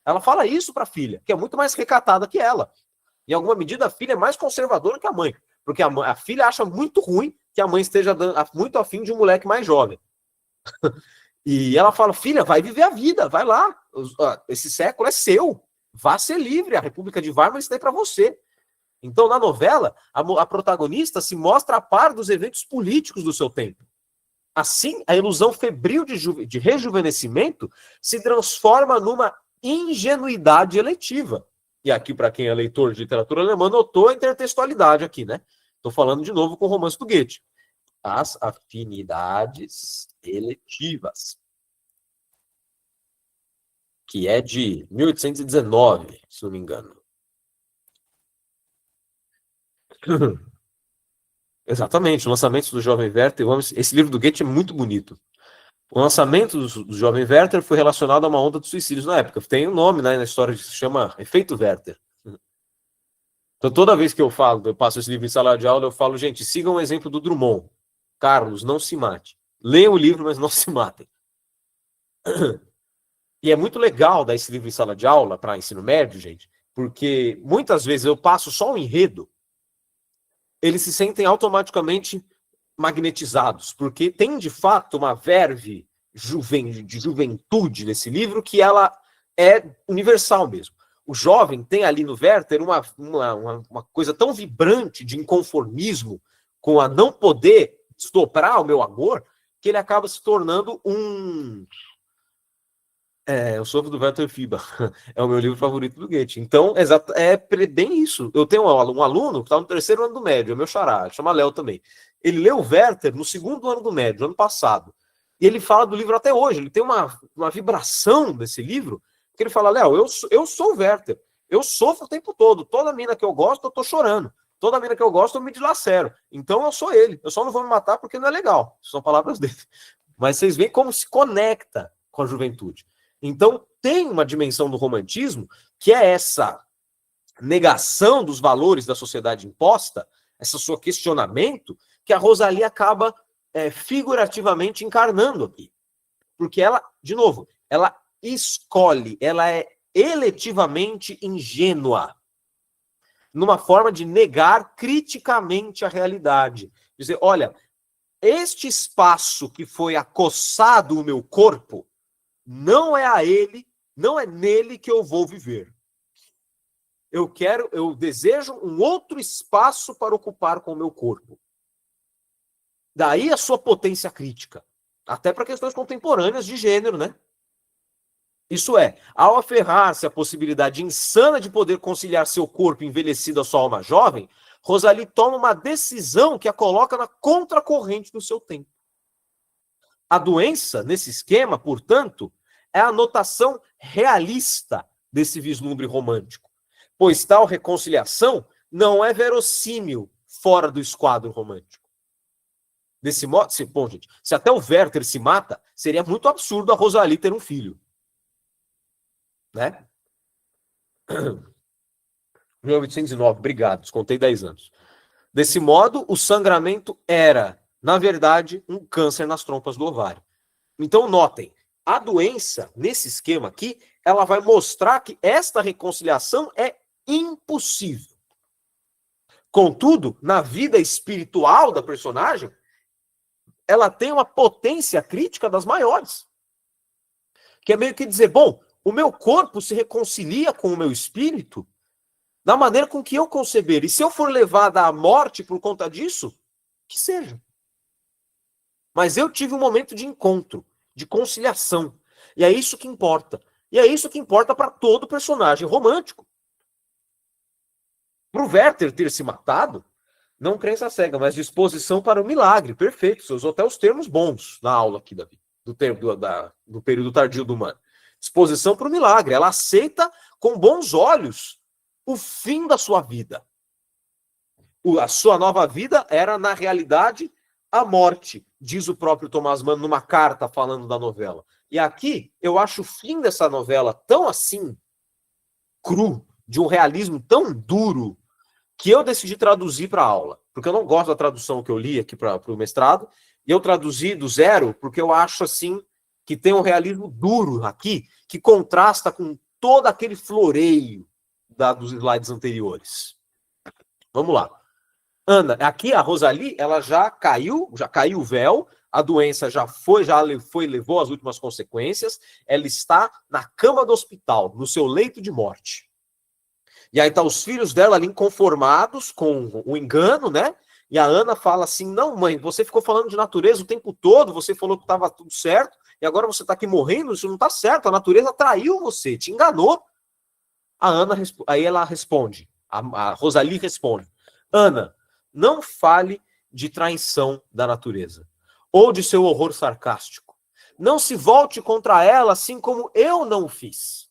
Ela fala isso para a filha, que é muito mais recatada que ela. Em alguma medida, a filha é mais conservadora que a mãe. Porque a filha acha muito ruim que a mãe esteja muito afim de um moleque mais jovem. E ela fala, filha, vai viver a vida, vai lá. Esse século é seu. Vá ser livre. A República de Weimar está aí para você. Então, na novela, a protagonista se mostra a par dos eventos políticos do seu tempo. Assim, a ilusão febril de rejuvenescimento se transforma numa ingenuidade eletiva. E aqui, para quem é leitor de literatura alemã, notou a intertextualidade aqui, né? Estou falando de novo com o romance do Goethe. As afinidades eletivas. Que é de 1819, se não me engano. Exatamente, o lançamento do Jovem Werther. Esse livro do Goethe é muito bonito. O lançamento do Jovem Werther foi relacionado a uma onda de suicídios na época. Tem um nome, né, na história que se chama Efeito Werther. Então, toda vez que eu passo esse livro em sala de aula, eu falo, gente, sigam o exemplo do Drummond. Carlos, não se mate. Leiam o livro, mas não se matem. E é muito legal dar esse livro em sala de aula para ensino médio, gente, porque muitas vezes eu passo só um enredo, eles se sentem automaticamente magnetizados, porque tem de fato uma verve de juventude nesse livro que ela é universal mesmo. O jovem tem ali no Werther uma coisa tão vibrante de inconformismo com a não poder estoprar o meu amor, que ele acaba se tornando um... Eu sofro do Werther Fiba. É o meu livro favorito do Goethe. Então, é bem isso. Eu tenho um aluno que está no 3º ano do médio, é meu xará, chama Léo também. Ele leu o Werther no 2º ano do médio, ano passado. E ele fala do livro até hoje. Ele tem uma vibração desse livro, que ele fala, Léo, eu sou o Werther. Eu sofro o tempo todo. Toda mina que eu gosto, eu tô chorando. Toda mina que eu gosto, eu me dilacero. Então, eu sou ele. Eu só não vou me matar porque não é legal. São palavras dele. Mas vocês veem como se conecta com a juventude. Então, tem uma dimensão do romantismo que é essa negação dos valores da sociedade imposta, esse seu questionamento, que a Rosalie acaba figurativamente encarnando aqui. Porque ela, de novo, ela escolhe, ela é eletivamente ingênua, numa forma de negar criticamente a realidade. Dizer, olha, este espaço que foi acossado o meu corpo, não é nele que eu vou viver. Eu desejo um outro espaço para ocupar com o meu corpo. Daí a sua potência crítica. Até para questões contemporâneas de gênero, né? Isso é, ao aferrar-se à possibilidade insana de poder conciliar seu corpo envelhecido à sua alma jovem, Rosalie toma uma decisão que a coloca na contracorrente do seu tempo. A doença, nesse esquema, portanto, é a notação realista desse vislumbre romântico, pois tal reconciliação não é verossímil fora do esquadro romântico. Desse modo, se até o Werther se mata, seria muito absurdo a Rosalie ter um filho. Né? 1809, obrigado, descontei 10 anos. Desse modo, o sangramento era, na verdade, um câncer nas trompas do ovário. Então, notem, a doença, nesse esquema aqui, ela vai mostrar que esta reconciliação é impossível. Contudo, na vida espiritual da personagem, ela tem uma potência crítica das maiores. Que é meio que dizer, bom, o meu corpo se reconcilia com o meu espírito da maneira com que eu conceber. E se eu for levada à morte por conta disso, que seja. Mas eu tive um momento de encontro, de conciliação. E é isso que importa. E é isso que importa para todo personagem romântico. Para o Werther ter se matado, não crença cega, mas disposição para o milagre. Perfeito. Você usou até os termos bons na aula aqui, Davi, do período tardio do humano. Disposição para o milagre. Ela aceita com bons olhos o fim da sua vida. A sua nova vida era, na realidade, a morte, diz o próprio Thomas Mann numa carta falando da novela. E aqui, eu acho o fim dessa novela tão assim, cru, de um realismo tão duro que eu decidi traduzir para a aula, porque eu não gosto da tradução que eu li aqui para o mestrado, e eu traduzi do zero porque eu acho assim que tem um realismo duro aqui, que contrasta com todo aquele floreio dos slides anteriores. Vamos lá. Ana, aqui a Rosalie, ela já caiu o véu, a doença levou as últimas consequências, ela está na cama do hospital, no seu leito de morte. E aí tá os filhos dela ali inconformados com o engano, né? E a Ana fala assim, não, mãe, você ficou falando de natureza o tempo todo, você falou que estava tudo certo, e agora você está aqui morrendo, isso não está certo, a natureza traiu você, te enganou. Aí ela responde, a Rosalie responde, Ana, não fale de traição da natureza, ou de seu horror sarcástico. Não se volte contra ela assim como eu não fiz.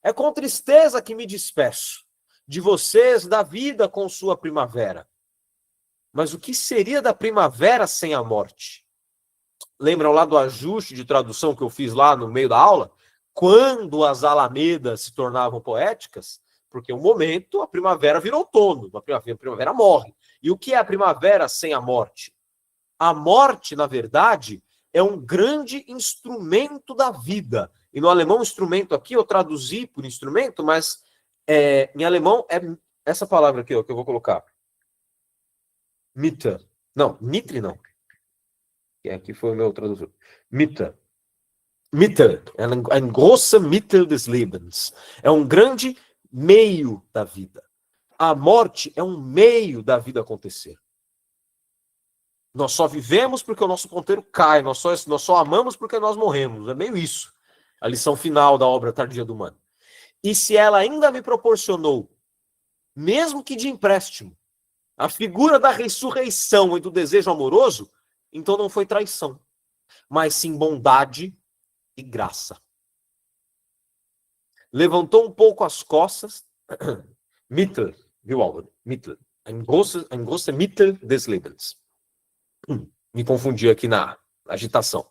É com tristeza que me despeço de vocês, da vida com sua primavera. Mas o que seria da primavera sem a morte? Lembram lá do ajuste de tradução que eu fiz lá no meio da aula? Quando as alamedas se tornavam poéticas, porque um momento a primavera virou outono, a primavera morre. E o que é a primavera sem a morte? A morte, na verdade, é um grande instrumento da vida. E no alemão, instrumento aqui, eu traduzi por instrumento, mas em alemão é essa palavra aqui, ó, que eu vou colocar. Mitte. Não, Mitre não. Aqui foi o meu tradutor. Mitte. Mittel. É ein großer Mittel des Lebens. É um grande meio da vida. A morte é um meio da vida acontecer. Nós só vivemos porque o nosso ponteiro cai, nós só amamos porque nós morremos. É meio isso. A lição final da obra Tardia do Humano. E se ela ainda me proporcionou, mesmo que de empréstimo, a figura da ressurreição e do desejo amoroso, então não foi traição, mas sim bondade e graça. Levantou um pouco as costas, Mittel, viu, Álvaro? Mittel. Ein großer Mittel des Lebens. Me confundi aqui na agitação.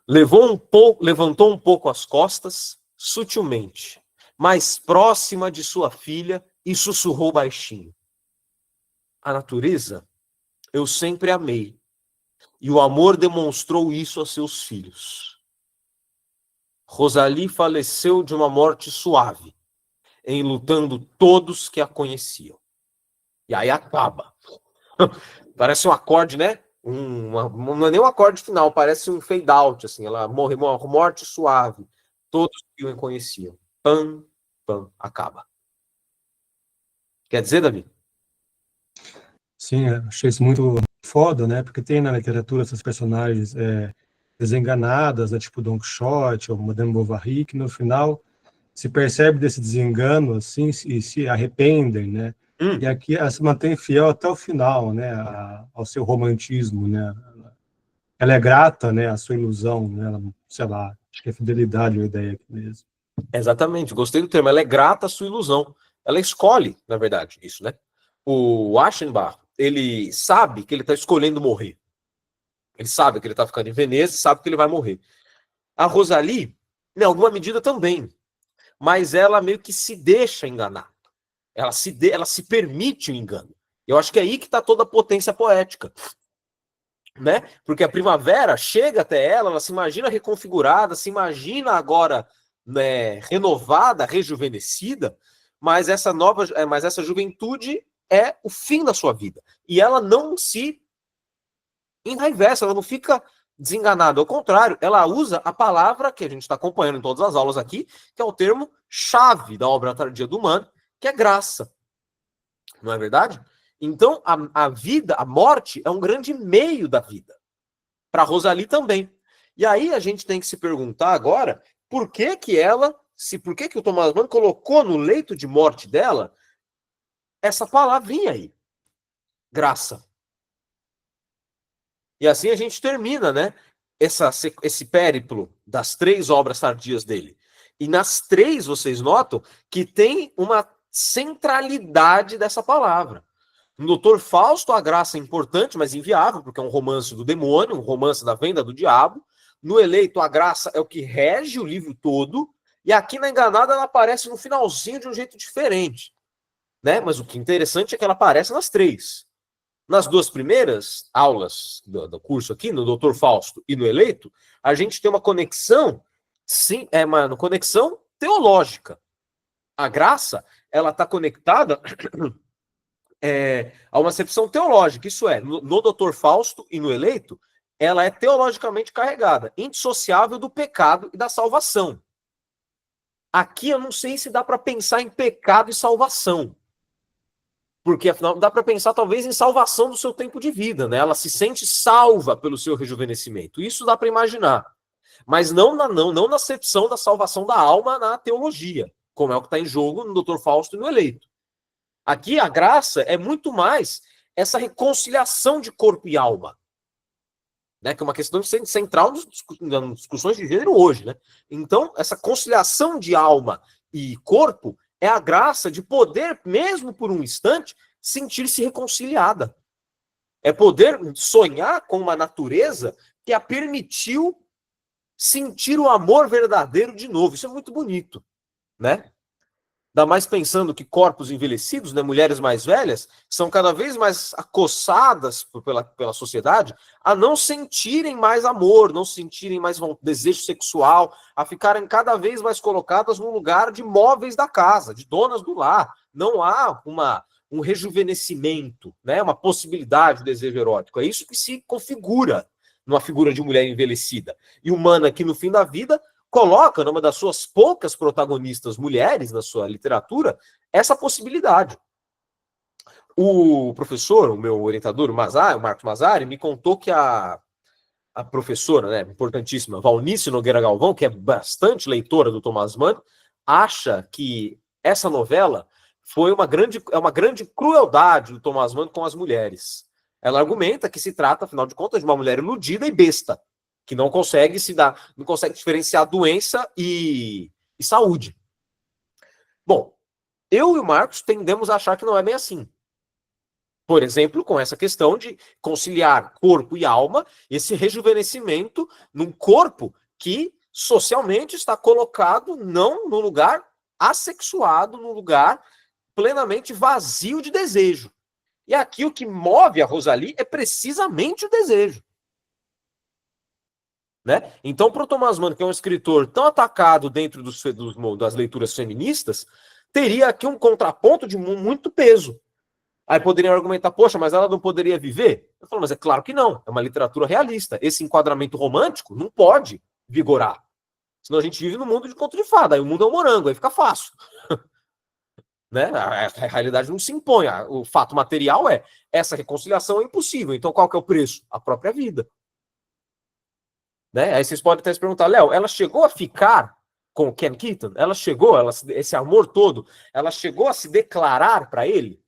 Levantou um pouco as costas, sutilmente, mais próxima de sua filha, e sussurrou baixinho. A natureza eu sempre amei, e o amor demonstrou isso a seus filhos. Rosalie faleceu de uma morte suave, enlutando todos que a conheciam. E aí acaba. Parece um acorde, né? Não é nem um acorde final, parece um fade out, assim. Ela morreu uma morte suave. Todos que a conheciam. Pam, pam, acaba. Quer dizer, Davi? Sim, achei isso muito foda, né? Porque tem na literatura essas personagens desenganadas, né? Tipo Don Quixote ou Madame Bovary, que no final se percebe desse desengano, assim, e se arrependem, né? E aqui ela se mantém fiel até o final, né? Ao seu romantismo, né? Ela é grata, né? À sua ilusão, né? Ela, sei lá, acho que é fidelidade a ideia aqui mesmo. Exatamente, gostei do termo. Ela é grata à sua ilusão. Ela escolhe, na verdade, isso, né? O Aschenbach, ele sabe que ele está escolhendo morrer. Ele sabe que ele está ficando em Veneza, sabe que ele vai morrer. A Rosalie, em alguma medida também, mas ela meio que se deixa enganar. Ela se permite o engano. Eu acho que é aí que está toda a potência poética, né? Porque a primavera chega até ela se imagina reconfigurada, se imagina agora, né, renovada, rejuvenescida, mas essa juventude é o fim da sua vida. E ela não se enraivece, ela não fica desenganada. Ao contrário, ela usa a palavra que a gente está acompanhando em todas as aulas aqui, que é o termo chave da obra Tardia do Humano, que é graça. Não é verdade? Então, a vida, a morte, é um grande meio da vida. Para Rosalie também. E aí a gente tem que se perguntar agora por que o Thomas Mann colocou no leito de morte dela essa palavrinha aí. Graça. E assim a gente termina, né? Esse périplo das 3 obras tardias dele. E nas 3, vocês notam que tem uma centralidade dessa palavra. No Doutor Fausto, a graça é importante, mas inviável, porque é um romance do demônio, um romance da venda do diabo. No Eleito, a graça é o que rege o livro todo. E aqui na Enganada ela aparece no finalzinho de um jeito diferente, né? Mas o que é interessante é que ela aparece nas 3. Nas 2 primeiras aulas do curso aqui, no Dr. Fausto e no Eleito, a gente tem uma conexão, sim, é uma conexão teológica. A graça, ela está conectada a uma acepção teológica, isso é, no Dr. Fausto e no Eleito, ela é teologicamente carregada, indissociável do pecado e da salvação. Aqui eu não sei se dá para pensar em pecado e salvação. Porque, afinal, dá para pensar talvez em salvação do seu tempo de vida, né? Ela se sente salva pelo seu rejuvenescimento. Isso dá para imaginar. Mas não na acepção da salvação da alma na teologia, como é o que está em jogo no Dr. Fausto e no Eleito. Aqui a graça é muito mais essa reconciliação de corpo e alma, né? Que é uma questão central nas discussões de gênero hoje, né? Então, essa conciliação de alma e corpo é a graça de poder, mesmo por um instante, sentir-se reconciliada. É poder sonhar com uma natureza que a permitiu sentir o amor verdadeiro de novo. Isso é muito bonito, né? Ainda mais pensando que corpos envelhecidos, né, mulheres mais velhas, são cada vez mais acossadas pela sociedade a não sentirem mais amor, não sentirem mais desejo sexual, a ficarem cada vez mais colocadas no lugar de móveis da casa, de donas do lar. Não há um rejuvenescimento, né, uma possibilidade de desejo erótico. É isso que se configura numa figura de mulher envelhecida. E humana que, no fim da vida, coloca numa das suas poucas protagonistas mulheres na sua literatura essa possibilidade. O professor, o meu orientador, o Marcos Mazzari, me contou que a professora, né, importantíssima, Valnice Nogueira Galvão, que é bastante leitora do Thomas Mann, acha que essa novela foi uma grande crueldade do Thomas Mann com as mulheres. Ela argumenta que se trata, afinal de contas, de uma mulher iludida e besta, que não consegue não consegue diferenciar doença e saúde. Bom, eu e o Marcos tendemos a achar que não é bem assim. Por exemplo, com essa questão de conciliar corpo e alma, esse rejuvenescimento num corpo que socialmente está colocado não no lugar assexuado, num lugar plenamente vazio de desejo. E aqui o que move a Rosalie é precisamente o desejo. Né? Então, para o Thomas Mann, que é um escritor tão atacado dentro das leituras feministas, teria aqui um contraponto de muito peso. Aí poderiam argumentar, poxa, mas ela não poderia viver? Eu falo, mas é claro que não, é uma literatura realista. Esse enquadramento romântico não pode vigorar. Senão a gente vive no mundo de conto de fada, aí o mundo é um morango, aí fica fácil. Né? A realidade não se impõe. O fato material é, essa reconciliação é impossível. Então qual que é o preço? A própria vida. Né? Aí vocês podem até se perguntar, Léo, ela chegou a ficar com o Ken Keaton? Esse amor todo, ela chegou a se declarar para ele?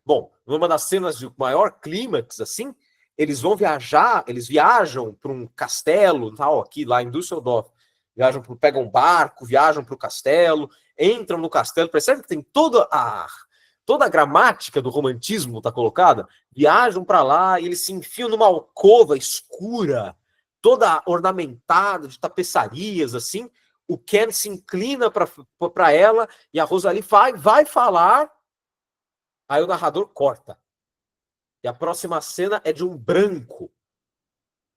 Bom, numa das cenas de maior clímax, assim, eles viajam para um castelo, tal, aqui lá em Düsseldorf, pegam um barco, viajam para o castelo, entram no castelo, percebe que tem toda a gramática do romantismo está colocada? Viajam para lá e eles se enfiam numa alcova escura, toda ornamentada de tapeçarias, assim. O Ken se inclina para ela e a Rosalie vai falar. Aí o narrador corta. E a próxima cena é de um branco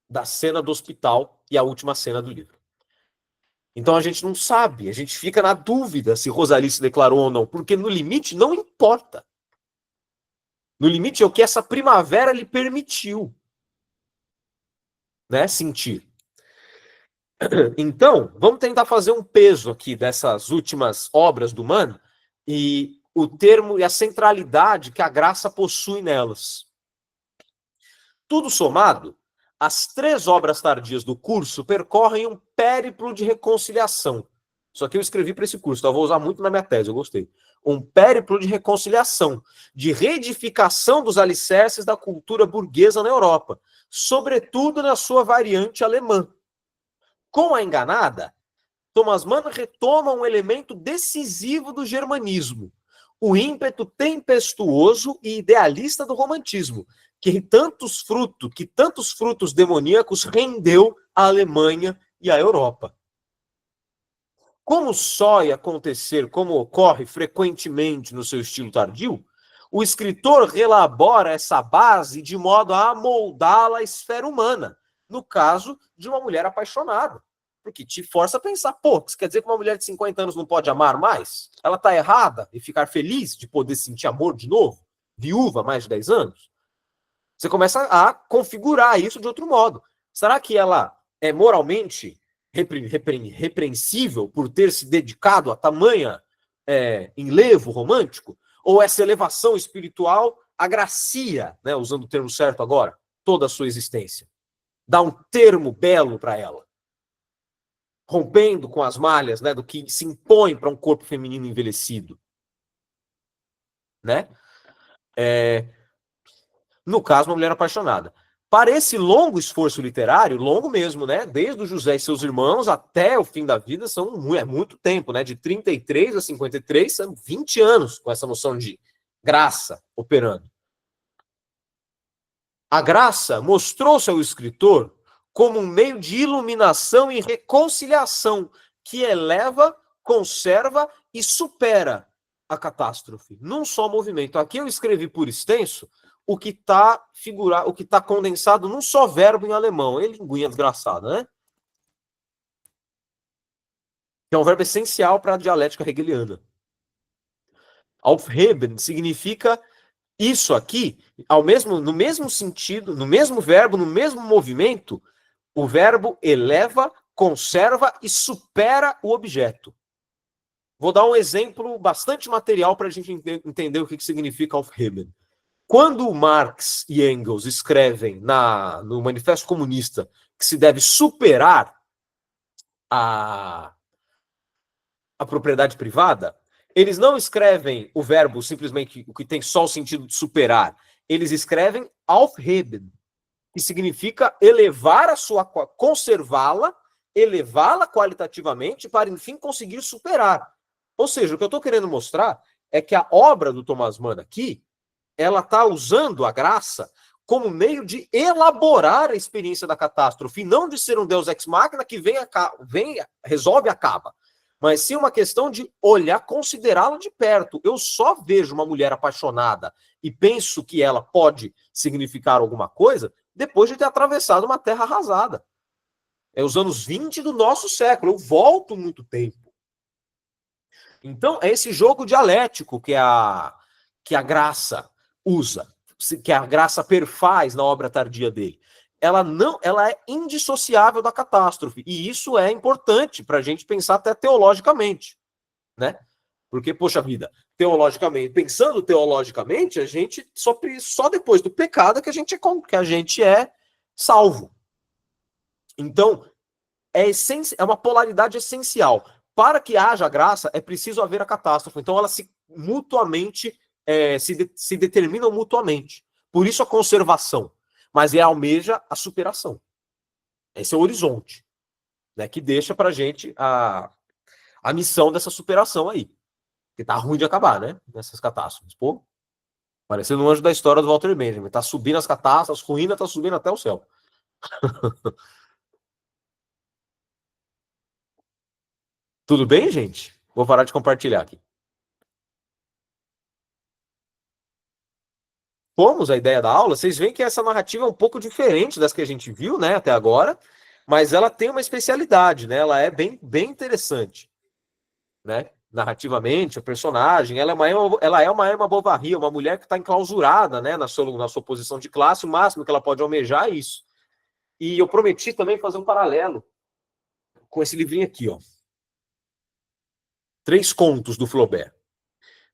da cena do hospital e a última cena do livro. Então a gente não sabe, a gente fica na dúvida se Rosalie se declarou ou não, porque no limite não importa. No limite é o que essa primavera lhe permitiu, né, sentir. Então, vamos tentar fazer um peso aqui dessas últimas obras do Mann e o termo e a centralidade que a graça possui nelas. Tudo somado, as 3 obras tardias do curso percorrem um périplo de reconciliação. Isso aqui eu escrevi para esse curso, então eu vou usar muito na minha tese, eu gostei. Um périplo de reconciliação, de reedificação dos alicerces da cultura burguesa na Europa, sobretudo na sua variante alemã. Com a Enganada, Thomas Mann retoma um elemento decisivo do germanismo, o ímpeto tempestuoso e idealista do romantismo, que tantos frutos demoníacos rendeu à Alemanha e à Europa. Como só ia acontecer, como ocorre frequentemente no seu estilo tardio, o escritor relabora essa base de modo a moldá-la à esfera humana, no caso de uma mulher apaixonada. Porque te força a pensar, pô, isso quer dizer que uma mulher de 50 anos não pode amar mais? Ela está errada e ficar feliz de poder sentir amor de novo? Viúva há mais de 10 anos? Você começa a configurar isso de outro modo. Será que ela é moralmente repreensível por ter se dedicado a tamanha enlevo romântico? Ou essa elevação espiritual agracia, né, usando o termo certo agora, toda a sua existência? Dá um termo belo para ela, rompendo com as malhas, né, do que se impõe para um corpo feminino envelhecido, né? No caso, uma mulher apaixonada. Para esse longo esforço literário, longo mesmo, né? Desde o José e seus irmãos até o fim da vida, é muito tempo, né? De 33 a 53, são 20 anos com essa noção de graça operando. A graça mostrou-se ao escritor como um meio de iluminação e reconciliação que eleva, conserva e supera a catástrofe num só movimento. Aqui eu escrevi por extenso o que está condensado num só verbo em alemão. É linguinha desgraçada, né? Que é um verbo essencial para a dialética hegeliana. Aufheben significa isso aqui, no mesmo sentido, no mesmo verbo, no mesmo movimento, o verbo eleva, conserva e supera o objeto. Vou dar um exemplo bastante material para a gente entender o que significa Aufheben. Quando Marx e Engels escrevem no Manifesto Comunista que se deve superar a propriedade privada, eles não escrevem o verbo simplesmente o que tem só o sentido de superar. Eles escrevem aufheben, que significa elevar a sua, conservá-la, elevá-la qualitativamente para, enfim, conseguir superar. Ou seja, o que eu estou querendo mostrar é que a obra do Thomas Mann aqui, ela está usando a graça como meio de elaborar a experiência da catástrofe, e não de ser um Deus ex machina que vem, resolve e acaba. Mas sim uma questão de olhar, considerá-la de perto. Eu só vejo uma mulher apaixonada e penso que ela pode significar alguma coisa depois de ter atravessado uma terra arrasada. É os anos 20 do nosso século. Eu volto muito tempo. Então, é esse jogo dialético que a graça usa, que a graça perfaz na obra tardia dele. Ela é indissociável da catástrofe, e isso é importante para a gente pensar até teologicamente, né? Porque, poxa vida, teologicamente, pensando teologicamente, a gente só depois do pecado que a gente é salvo. Então, é uma polaridade essencial. Para que haja graça, é preciso haver a catástrofe. Então, elas mutuamente se determinam mutuamente. Por isso a conservação. Mas almeja a superação. Esse é o horizonte, né, que deixa para a gente a missão dessa superação aí. Que tá ruim de acabar, né? Nessas catástrofes. Pô, parecendo um anjo da história do Walter Benjamin. Tá subindo as catástrofes, as ruínas, tá subindo até o céu. Tudo bem, gente? Vou parar de compartilhar aqui. Fomos a ideia da aula, vocês veem que essa narrativa é um pouco diferente das que a gente viu, né, até agora, mas ela tem uma especialidade, né? Ela é bem, bem interessante, né? Narrativamente, a personagem, ela é uma Emma Bovary, uma mulher que está enclausurada, né, na sua posição de classe, o máximo que ela pode almejar é isso. E eu prometi também fazer um paralelo com esse livrinho aqui, ó. 3 contos do Flaubert.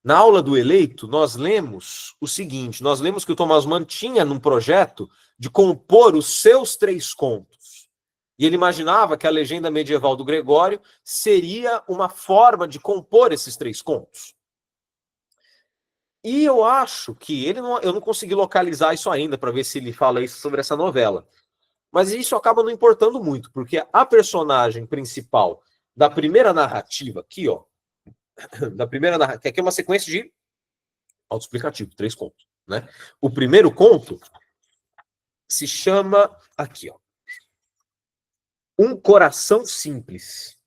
Na aula do Eleito, nós lemos o seguinte, nós lemos que o Thomas Mann tinha num projeto de compor os seus 3 contos. E ele imaginava que a legenda medieval do Gregório seria uma forma de compor esses 3 contos. E eu acho que eu não consegui localizar isso ainda para ver se ele fala isso sobre essa novela. Mas isso acaba não importando muito, porque a personagem principal da primeira narrativa aqui, ó, que aqui é uma sequência de autoexplicativo, 3 contos, né? O primeiro conto se chama aqui, ó, Um Coração Simples.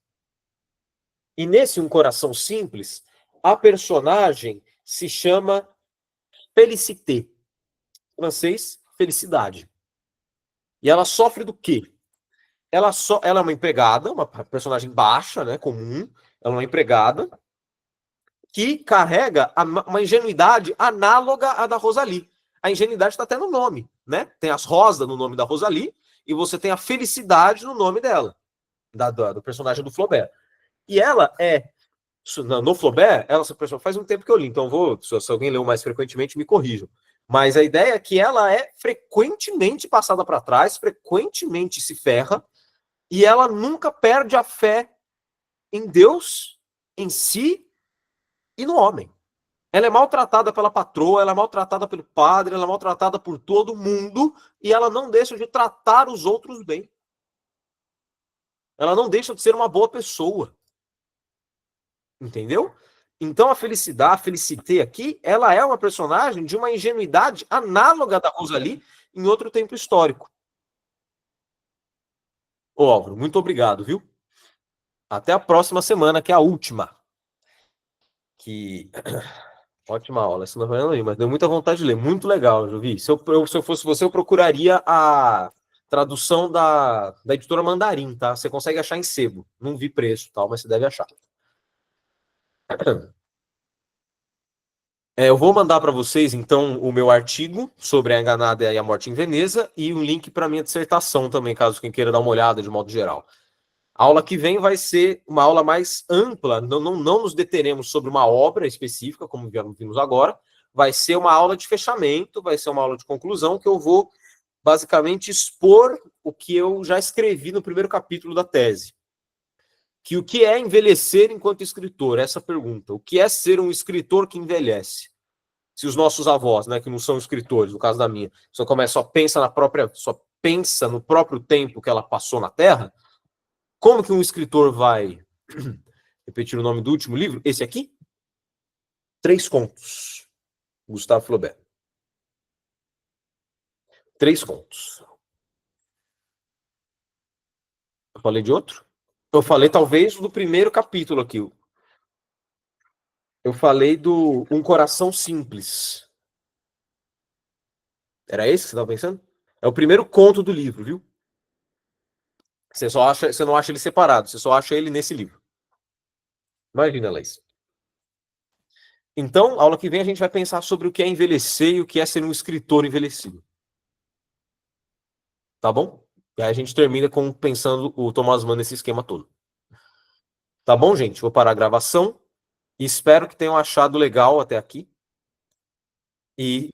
E nesse Um Coração Simples, a personagem se chama Félicité. Em francês, felicidade. E ela sofre do quê? Ela é uma empregada, uma personagem baixa, né, comum. Ela é uma empregada que carrega uma ingenuidade análoga à da Rosalie. A ingenuidade está até no nome, né? Tem as rosas no nome da Rosalie e você tem a felicidade no nome dela, do personagem do Flaubert. E ela é, no Flaubert, essa pessoa faz um tempo que eu li, então se alguém leu mais frequentemente, me corrijam. Mas a ideia é que ela é frequentemente passada para trás, frequentemente se ferra, e ela nunca perde a fé em Deus, em si e no homem. Ela é maltratada pela patroa, ela é maltratada pelo padre, ela é maltratada por todo mundo e ela não deixa de tratar os outros bem. Ela não deixa de ser uma boa pessoa. Entendeu? Então a Felicidade, a Felicité aqui, ela é uma personagem de uma ingenuidade análoga da Rosalie em outro tempo histórico. Ô Álvaro, muito obrigado, viu? Até a próxima semana, que é a última. Que ótima aula, essa não vai ler, mas deu muita vontade de ler. Muito legal, Juvi. Se eu fosse você, eu procuraria a tradução da editora Mandarim, tá? Você consegue achar em sebo. Não vi preço, tal, mas você deve achar. Eu vou mandar para vocês, então, o meu artigo sobre a Enganada e a Morte em Veneza e um link para minha dissertação também, caso quem queira dar uma olhada de modo geral. A aula que vem vai ser uma aula mais ampla, não nos deteremos sobre uma obra específica, como vimos agora, vai ser uma aula de fechamento, vai ser uma aula de conclusão, que eu vou basicamente expor o que eu já escrevi no primeiro capítulo da tese. Que o que é envelhecer enquanto escritor? Essa pergunta. O que é ser um escritor que envelhece? Se os nossos avós, né, que não são escritores, no caso da minha, só pensa no próprio tempo que ela passou na Terra, como que um escritor vai repetir o nome do último livro? Esse aqui? 3 Contos. Gustave Flaubert. 3 Contos. Eu falei de outro? Eu falei talvez do primeiro capítulo aqui. Eu falei do Um Coração Simples. Era esse que você estava pensando? É o primeiro conto do livro, viu? Você não acha ele separado, você só acha ele nesse livro. Imagina, Laís. Então, aula que vem a gente vai pensar sobre o que é envelhecer e o que é ser um escritor envelhecido. Tá bom? E aí a gente termina pensando o Thomas Mann nesse esquema todo. Tá bom, gente? Vou parar a gravação. E espero que tenham achado legal até aqui. E